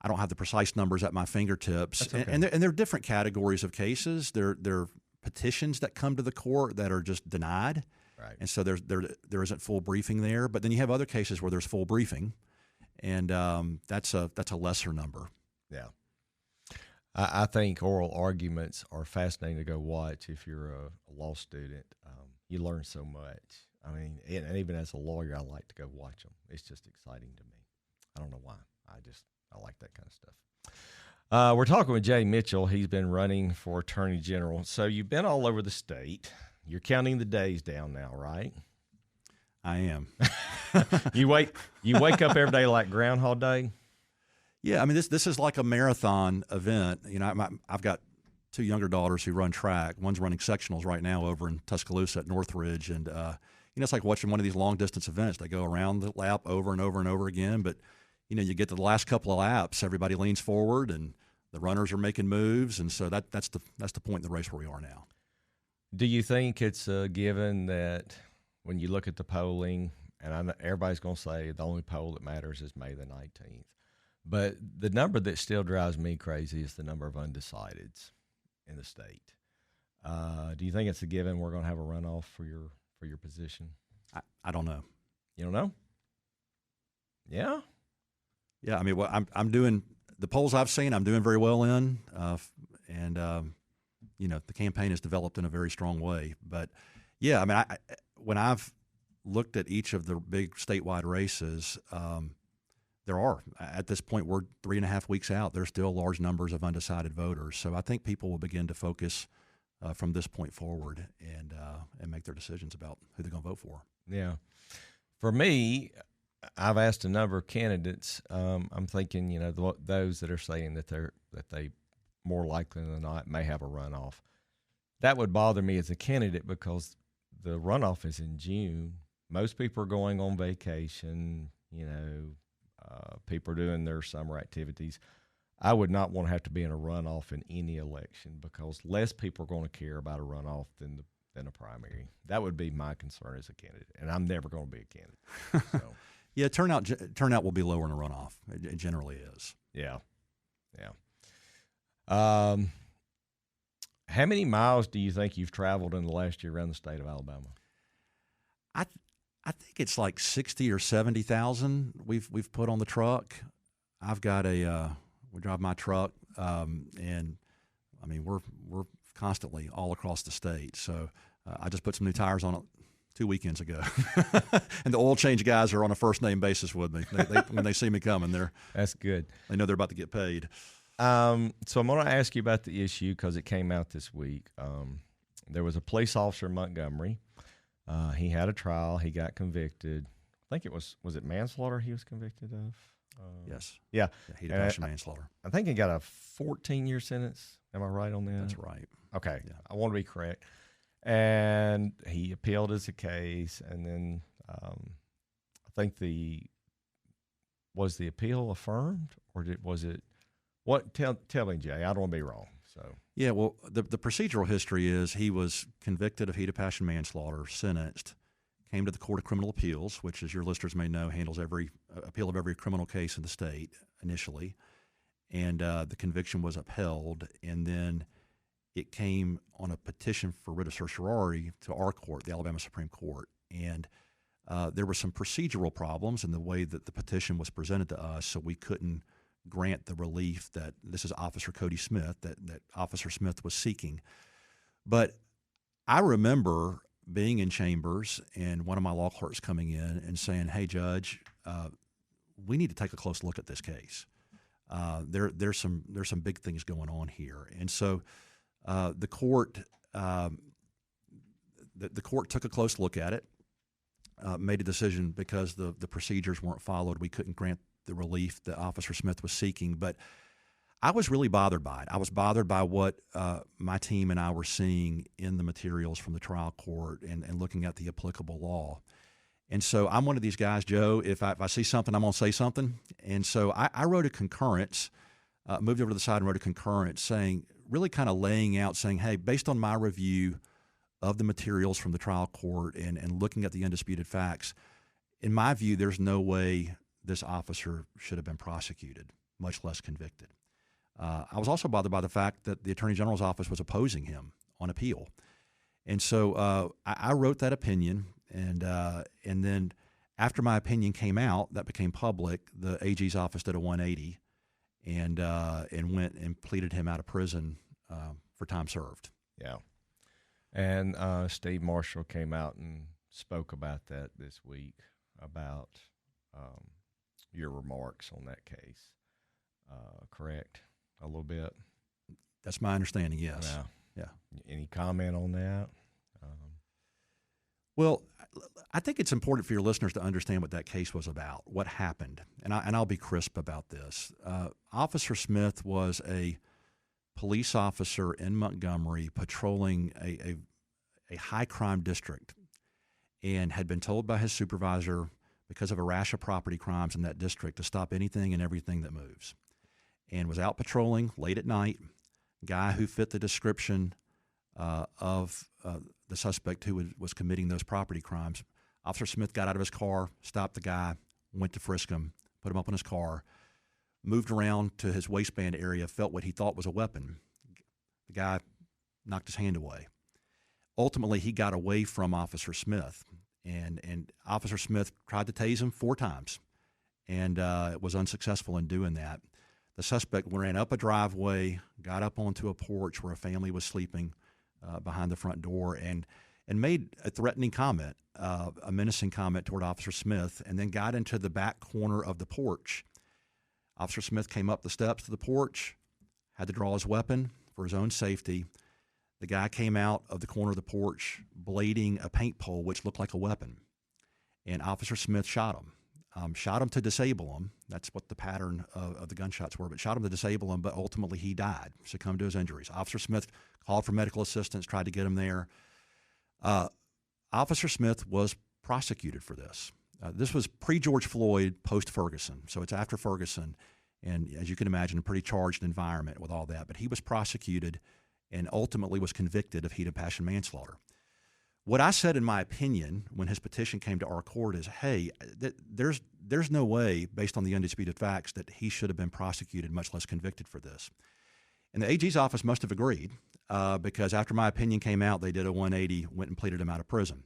don't have the precise numbers at my fingertips. That's okay. And there are different categories of cases. There are petitions that come to the court that are just denied. Right. And so there isn't full briefing there. But then you have other cases where there's full briefing, and that's a lesser number. Yeah. I think oral arguments are fascinating to go watch if you're a law student. You learn so much. I mean, and even as a lawyer, I like to go watch them. It's just exciting to me. I don't know why. I like that kind of stuff. We're talking with Jay Mitchell. He's been running for Attorney General. So you've been all over the state. You're counting the days down now, right? I am. You wake up every day like Groundhog Day? Yeah, I mean, this is like a marathon event. You know, I've got two younger daughters who run track. One's running sectionals right now over in Tuscaloosa at Northridge, and it's like watching one of these long distance events. They go around the lap over and over and over again, but you get to the last couple of laps, everybody leans forward, and the runners are making moves, and so that's the point in the race where we are now. Do you think it's a given that when you look at the polling, and I know everybody's going to say the only poll that matters is May the 19th, but the number that still drives me crazy is the number of undecideds in the state. Do you think it's a given we're going to have a runoff for your position? I don't know. You don't know? Yeah. Yeah. I mean, I'm doing the polls I've seen. I'm doing very well in, and the campaign has developed in a very strong way. But yeah, I mean, when I've looked at each of the big statewide races, there are, at this point, we're 3.5 weeks out. There's still large numbers of undecided voters. So I think people will begin to focus from this point forward and make their decisions about who they're going to vote for. Yeah. For me, I've asked a number of candidates. I'm thinking, those that are saying that they more likely than not may have a runoff. That would bother me as a candidate because the runoff is in June. Most people are going on vacation, people are doing their summer activities. I would not want to have to be in a runoff in any election because less people are going to care about a runoff than a primary. That would be my concern as a candidate, and I'm never going to be a candidate. So. Yeah, turnout will be lower in a runoff. It generally is. Yeah. How many miles do you think you've traveled in the last year around the state of Alabama? I think it's like 60 or 70,000 we've put on the truck. I've got we drive my truck, and I mean we're constantly all across the state. So I just put some new tires on it 2 weekends ago, and the oil change guys are on a first name basis with me. They when they see me coming, that's good. They know they're about to get paid. So I'm going to ask you about the issue because it came out this week. There was a police officer in Montgomery. He had a trial. He got convicted. I think it was it manslaughter he was convicted of? Yes. Yeah. Heated passion manslaughter. I think he got a 14-year sentence. Am I right on that? That's right. Okay. Yeah. I want to be correct. And he appealed his case, and then I think was the appeal affirmed, or was it what? Tell me, Jay. I don't want to be wrong. So yeah, well, the procedural history is he was convicted of heated passion manslaughter, sentenced, came to the Court of Criminal Appeals, which, as your listeners may know, handles every appeal of every criminal case in the state initially, and the conviction was upheld, and then it came on a petition for writ of certiorari to our court, the Alabama Supreme Court, and there were some procedural problems in the way that the petition was presented to us, so we couldn't grant the relief that this is Officer Cody Smith, that Officer Smith was seeking. But I remember being in chambers and one of my law clerks coming in and saying, "Hey, Judge, we need to take a close look at this case. There's some big things going on here." And so the court took a close look at it, made a decision because the procedures weren't followed. We couldn't grant the relief that Officer Smith was seeking. But I was really bothered by it. I was bothered by what my team and I were seeing in the materials from the trial court and looking at the applicable law. And so I'm one of these guys, Joe, if I see something, I'm going to say something. And so I wrote a concurrence, moved over to the side and wrote a concurrence saying, really kind of laying out, saying, hey, based on my review of the materials from the trial court and looking at the undisputed facts, in my view, there's no way this officer should have been prosecuted, much less convicted. I was also bothered by the fact that the Attorney General's office was opposing him on appeal. And so I wrote that opinion, and then after my opinion came out, that became public, the AG's office did a 180 and went and pleaded him out of prison for time served. Yeah. And Steve Marshall came out and spoke about that this week, about your remarks on that case. Correct? A little bit? That's my understanding, yes. Yeah. Any comment on that? Well, I think it's important for your listeners to understand what that case was about, what happened. And I'll be crisp about this. Officer Smith was a police officer in Montgomery patrolling a high crime district and had been told by his supervisor, because of a rash of property crimes in that district, to stop anything and everything that moves. And was out patrolling late at night, guy who fit the description of the suspect who was committing those property crimes. Officer Smith got out of his car, stopped the guy, went to frisk him, put him up in his car, moved around to his waistband area, felt what he thought was a weapon. The guy knocked his hand away. Ultimately, he got away from Officer Smith, and Officer Smith tried to tase him 4 times and was unsuccessful in doing that. The suspect ran up a driveway, got up onto a porch where a family was sleeping behind the front door, and made a threatening comment, a menacing comment toward Officer Smith, and then got into the back corner of the porch. Officer Smith came up the steps to the porch, had to draw his weapon for his own safety. The guy came out of the corner of the porch blading a paint pole, which looked like a weapon. And Officer Smith shot him. Shot him to disable him. That's what the pattern of the gunshots were, but shot him to disable him, but ultimately he died, succumbed to his injuries. Officer Smith called for medical assistance, tried to get him there. Officer Smith was prosecuted for this. This was pre-George Floyd, post-Ferguson, so it's after Ferguson, and as you can imagine, a pretty charged environment with all that. But he was prosecuted and ultimately was convicted of heat of passion manslaughter. What I said in my opinion when his petition came to our court is, hey, there's no way, based on the undisputed facts, that he should have been prosecuted, much less convicted for this. And the AG's office must have agreed because after my opinion came out, they did a 180, went and pleaded him out of prison.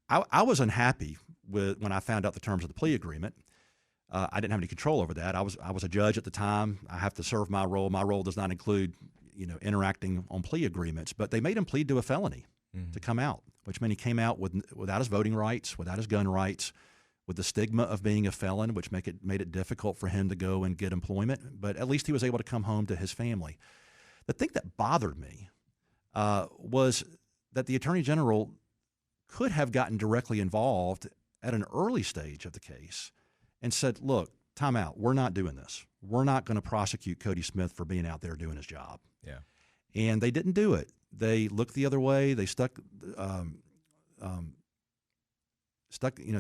I was unhappy when I found out the terms of the plea agreement. I didn't have any control over that. I was a judge at the time. I have to serve my role. My role does not include interacting on plea agreements, but they made him plead to a felony to come out, which meant he came out without his voting rights, without his gun rights, with the stigma of being a felon, which made it difficult for him to go and get employment. But at least he was able to come home to his family. The thing that bothered me was that the Attorney General could have gotten directly involved at an early stage of the case and said, look, time out. We're not doing this. We're not going to prosecute Cody Smith for being out there doing his job. Yeah. And they didn't do it. They looked the other way. They stuck, the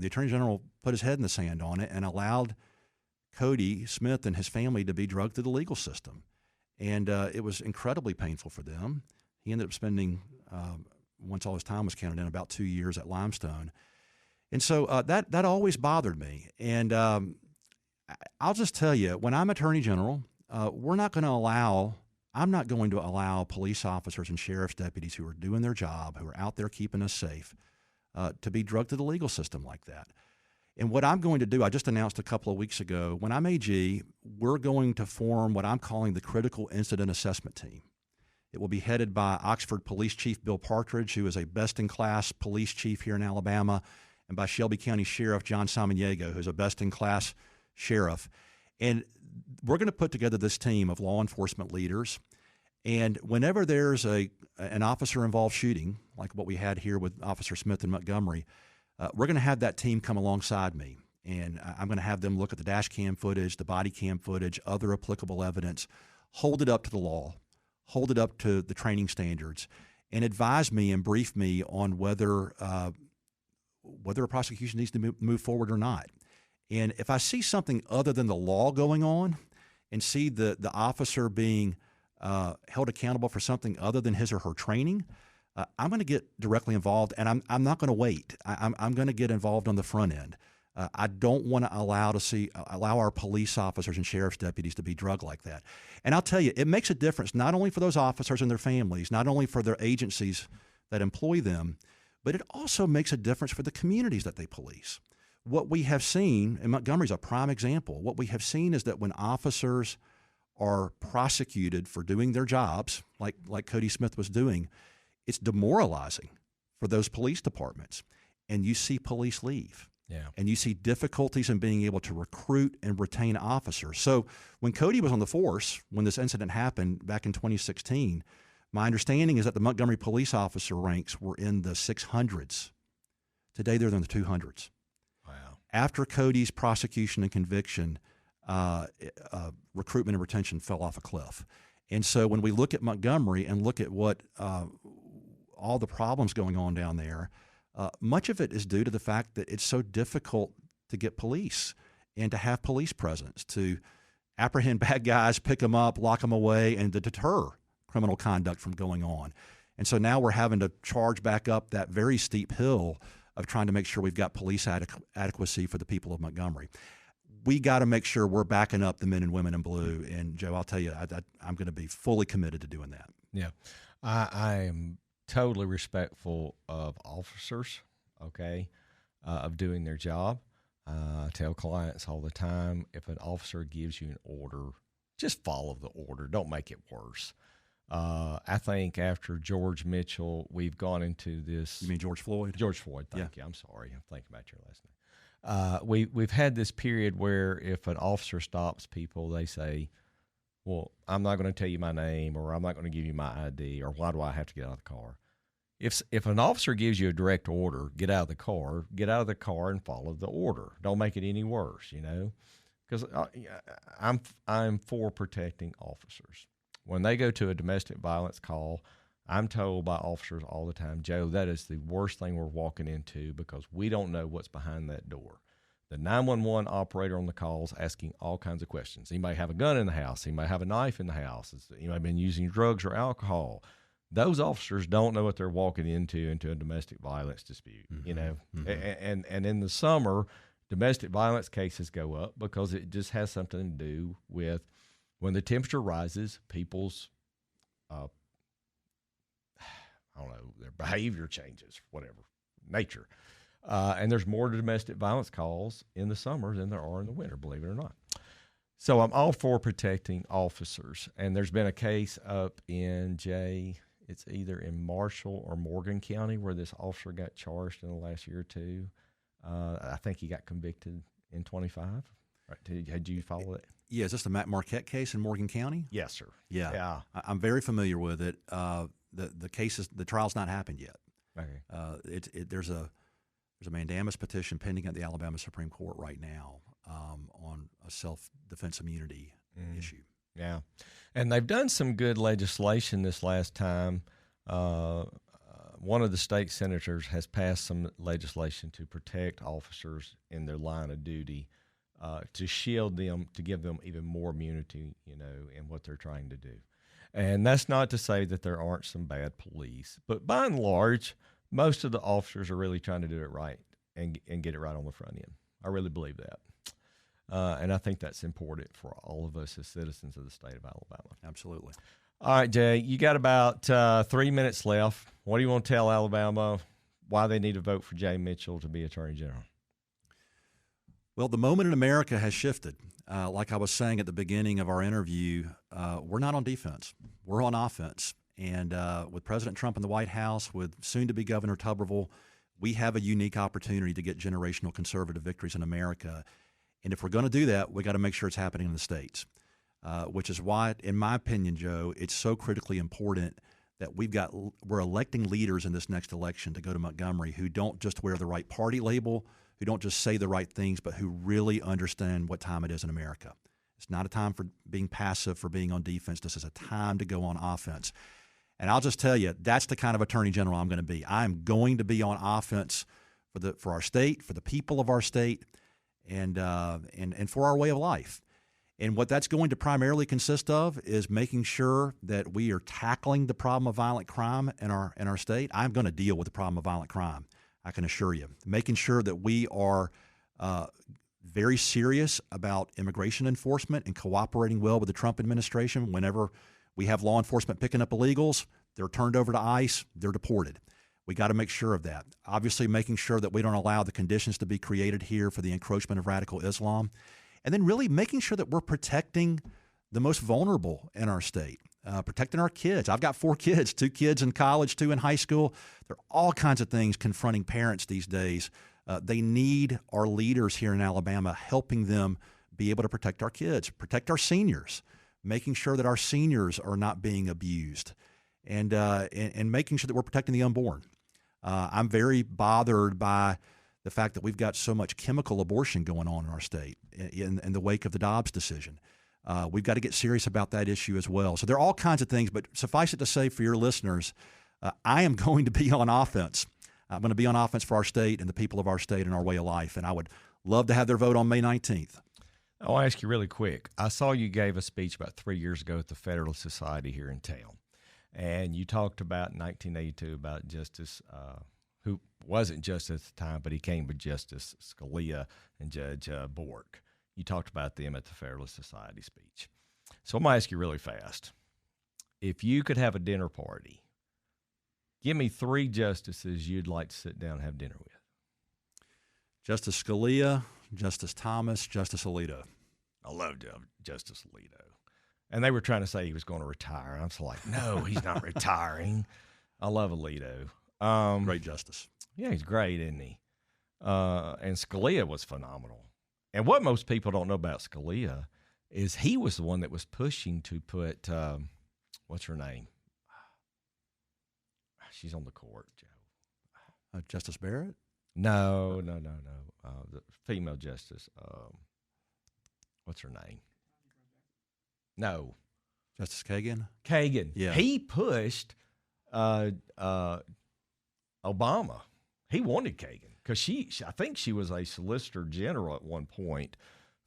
Attorney General put his head in the sand on it and allowed Cody Smith and his family to be drugged through the legal system. And it was incredibly painful for them. He ended up spending, once all his time was counted in, about 2 years at Limestone. And so that always bothered me. And I'll just tell you, when I'm Attorney General, I'm not going to allow police officers and sheriff's deputies who are doing their job, who are out there keeping us safe, to be drugged to the legal system like that. And what I'm going to do, I just announced a couple of weeks ago, when I'm AG, we're going to form what I'm calling the Critical Incident Assessment Team. It will be headed by Oxford Police Chief Bill Partridge, who is a best-in-class police chief here in Alabama, and by Shelby County Sheriff John Samaniego, who's a best-in-class sheriff. And we're going to put together this team of law enforcement leaders. And whenever there's an officer-involved shooting, like what we had here with Officer Smith in Montgomery, we're going to have that team come alongside me. And I'm going to have them look at the dash cam footage, the body cam footage, other applicable evidence, hold it up to the law, hold it up to the training standards, and advise me and brief me on whether a prosecution needs to move forward or not. And if I see something other than the law going on and see the officer being held accountable for something other than his or her training, I'm going to get directly involved, and I'm not going to wait. I'm going to get involved on the front end. I don't want to allow our police officers and sheriff's deputies to be drugged like that. And I'll tell you, it makes a difference not only for those officers and their families, not only for their agencies that employ them, but it also makes a difference for the communities that they police. What we have seen, and Montgomery's a prime example, what we have seen is that when officers are prosecuted for doing their jobs, like Cody Smith was doing, it's demoralizing for those police departments. And you see police leave. Yeah. And you see difficulties in being able to recruit and retain officers. So when Cody was on the force, when this incident happened back in 2016, my understanding is that the Montgomery police officer ranks were in the 600s Today, they're in the 200s. Wow. After Cody's prosecution and conviction, recruitment and retention fell off a cliff. And so when we look at Montgomery and look at what all the problems going on down there, much of it is due to the fact that it's so difficult to get police and to have police presence, to apprehend bad guys, pick them up, lock them away, and to deter criminal conduct from going on. And so now we're having to charge back up that very steep hill of trying to make sure we've got police adequacy for the people of Montgomery. We got to make sure we're backing up the men and women in blue. And, Joe, I'll tell you, I'm going to be fully committed to doing that. Yeah. I am totally respectful of officers, okay, of doing their job. I tell clients all the time, if an officer gives you an order, just follow the order. Don't make it worse. I think after George Mitchell, we've gone into this. You mean George Floyd? George Floyd, thank you. I'm sorry. I'm thinking about your last name. We've had this period where if an officer stops people, they say, well, I'm not going to tell you my name, or I'm not going to give you my ID, or why do I have to get out of the car? If an officer gives you a direct order, get out of the car and follow the order. Don't make it any worse, because I'm for protecting officers. When they go to a domestic violence call, I'm told by officers all the time, Joe, that is the worst thing we're walking into because we don't know what's behind that door. The 911 operator on the call is asking all kinds of questions. He may have a gun in the house. He may have a knife in the house. He may have been using drugs or alcohol. Those officers don't know what they're walking into a domestic violence dispute, Mm-hmm. And in the summer, domestic violence cases go up because it just has something to do with when the temperature rises, people's, their behavior changes, whatever, nature. And there's more domestic violence calls in the summer than there are in the winter, believe it or not. So I'm all for protecting officers. And there's been a case up in it's either in Marshall or Morgan County where this officer got charged in the last year or two. I think he got convicted in 25. Right? Did you follow that? Yeah, is this the Matt Marquette case in Morgan County? Yes, sir. Yeah. I'm very familiar with it. The trial's not happened yet. Okay. There's a mandamus petition pending at the Alabama Supreme Court right now on a self-defense immunity issue. Yeah, and they've done some good legislation this last time. One of the state senators has passed some legislation to protect officers in their line of duty, to shield them, to give them even more immunity, in what they're trying to do. And that's not to say that there aren't some bad police, but by and large, most of the officers are really trying to do it right and get it right on the front end. I really believe that. And I think that's important for all of us as citizens of the state of Alabama. Absolutely. All right, Jay, you got about 3 minutes left. What do you want to tell Alabama why they need to vote for Jay Mitchell to be Attorney General? Well, the moment in America has shifted. Like I was saying at the beginning of our interview, we're not on defense. We're on offense. And with President Trump in the White House, with soon-to-be Governor Tuberville, we have a unique opportunity to get generational conservative victories in America. And if we're going to do that, we got to make sure it's happening in the states, which is why, in my opinion, Joe, it's so critically important that we're electing leaders in this next election to go to Montgomery who don't just wear the right party label, who don't just say the right things, but who really understand what time it is in America. It's not a time for being passive, for being on defense. This is a time to go on offense. And I'll just tell you, that's the kind of Attorney General I'm going to be. I'm going to be on offense for our state, for the people of our state, and for our way of life. And what that's going to primarily consist of is making sure that we are tackling the problem of violent crime in our state. I'm going to deal with the problem of violent crime, I can assure you. Making sure that we are very serious about immigration enforcement and cooperating well with the Trump administration. Whenever we have law enforcement picking up illegals, they're turned over to ICE, they're deported. We got to make sure of that. Obviously, making sure that we don't allow the conditions to be created here for the encroachment of radical Islam. And then really making sure that we're protecting the most vulnerable in our state, protecting our kids. I've got 4 kids, 2 kids in college, 2 in high school. There are all kinds of things confronting parents these days. They need our leaders here in Alabama helping them be able to protect our kids, protect our seniors, making sure that our seniors are not being abused, and making sure that we're protecting the unborn. I'm very bothered by the fact that we've got so much chemical abortion going on in our state in the wake of the Dobbs decision. We've got to get serious about that issue as well. So there are all kinds of things, but suffice it to say for your listeners, I am going to be on offense. I'm going to be on offense for our state and the people of our state and our way of life, and I would love to have their vote on May 19th. I'll ask you really quick. I saw you gave a speech about 3 years ago at the Federalist Society here in town, and you talked about in 1982 about Justice who wasn't justice at the time, but he came with Justice Scalia and Judge Bork. You talked about them at the Federalist Society speech. So I'm going to ask you really fast. If you could have a dinner party, give me 3 justices you'd like to sit down and have dinner with. Justice Scalia, Justice Thomas, Justice Alito. I love Justice Alito. And they were trying to say he was going to retire. I was like, no, he's not retiring. I love Alito. Great justice. Yeah, he's great, isn't he? And Scalia was phenomenal. And what most people don't know about Scalia is he was the one that was pushing to put, what's her name? She's on the court, Joe. Justice Barrett? No. The female justice. What's her name? No. Justice Kagan? Kagan. Yeah. He pushed Obama. He wanted Kagan because I think she was a solicitor general at one point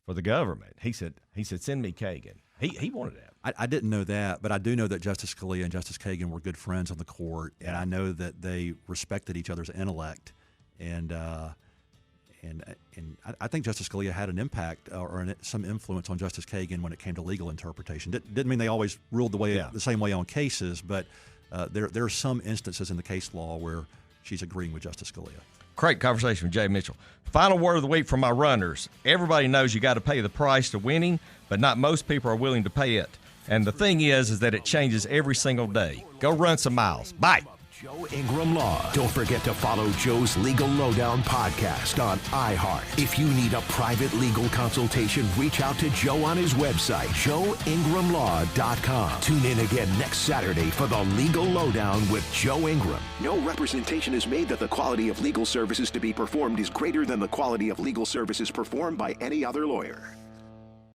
for the government. He said, send me Kagan. He wanted that. I didn't know that, but I do know that Justice Scalia and Justice Kagan were good friends on the court, and I know that they respected each other's intellect. And I think Justice Scalia had an impact or some influence on Justice Kagan when it came to legal interpretation. Didn't mean they always ruled the same way on cases, but there are some instances in the case law where she's agreeing with Justice Scalia. Great conversation with Jay Mitchell. Final word of the week from my runners. Everybody knows you got to pay the price to winning, but not most people are willing to pay it. And the thing is that it changes every single day. Go run some miles. Bye. Joe Ingram Law. Don't forget to follow Joe's Legal Lowdown podcast on iHeart. If you need a private legal consultation, reach out to Joe on his website, joeingramlaw.com. Tune in again next Saturday for the Legal Lowdown with Joe Ingram. No representation is made that the quality of legal services to be performed is greater than the quality of legal services performed by any other lawyer.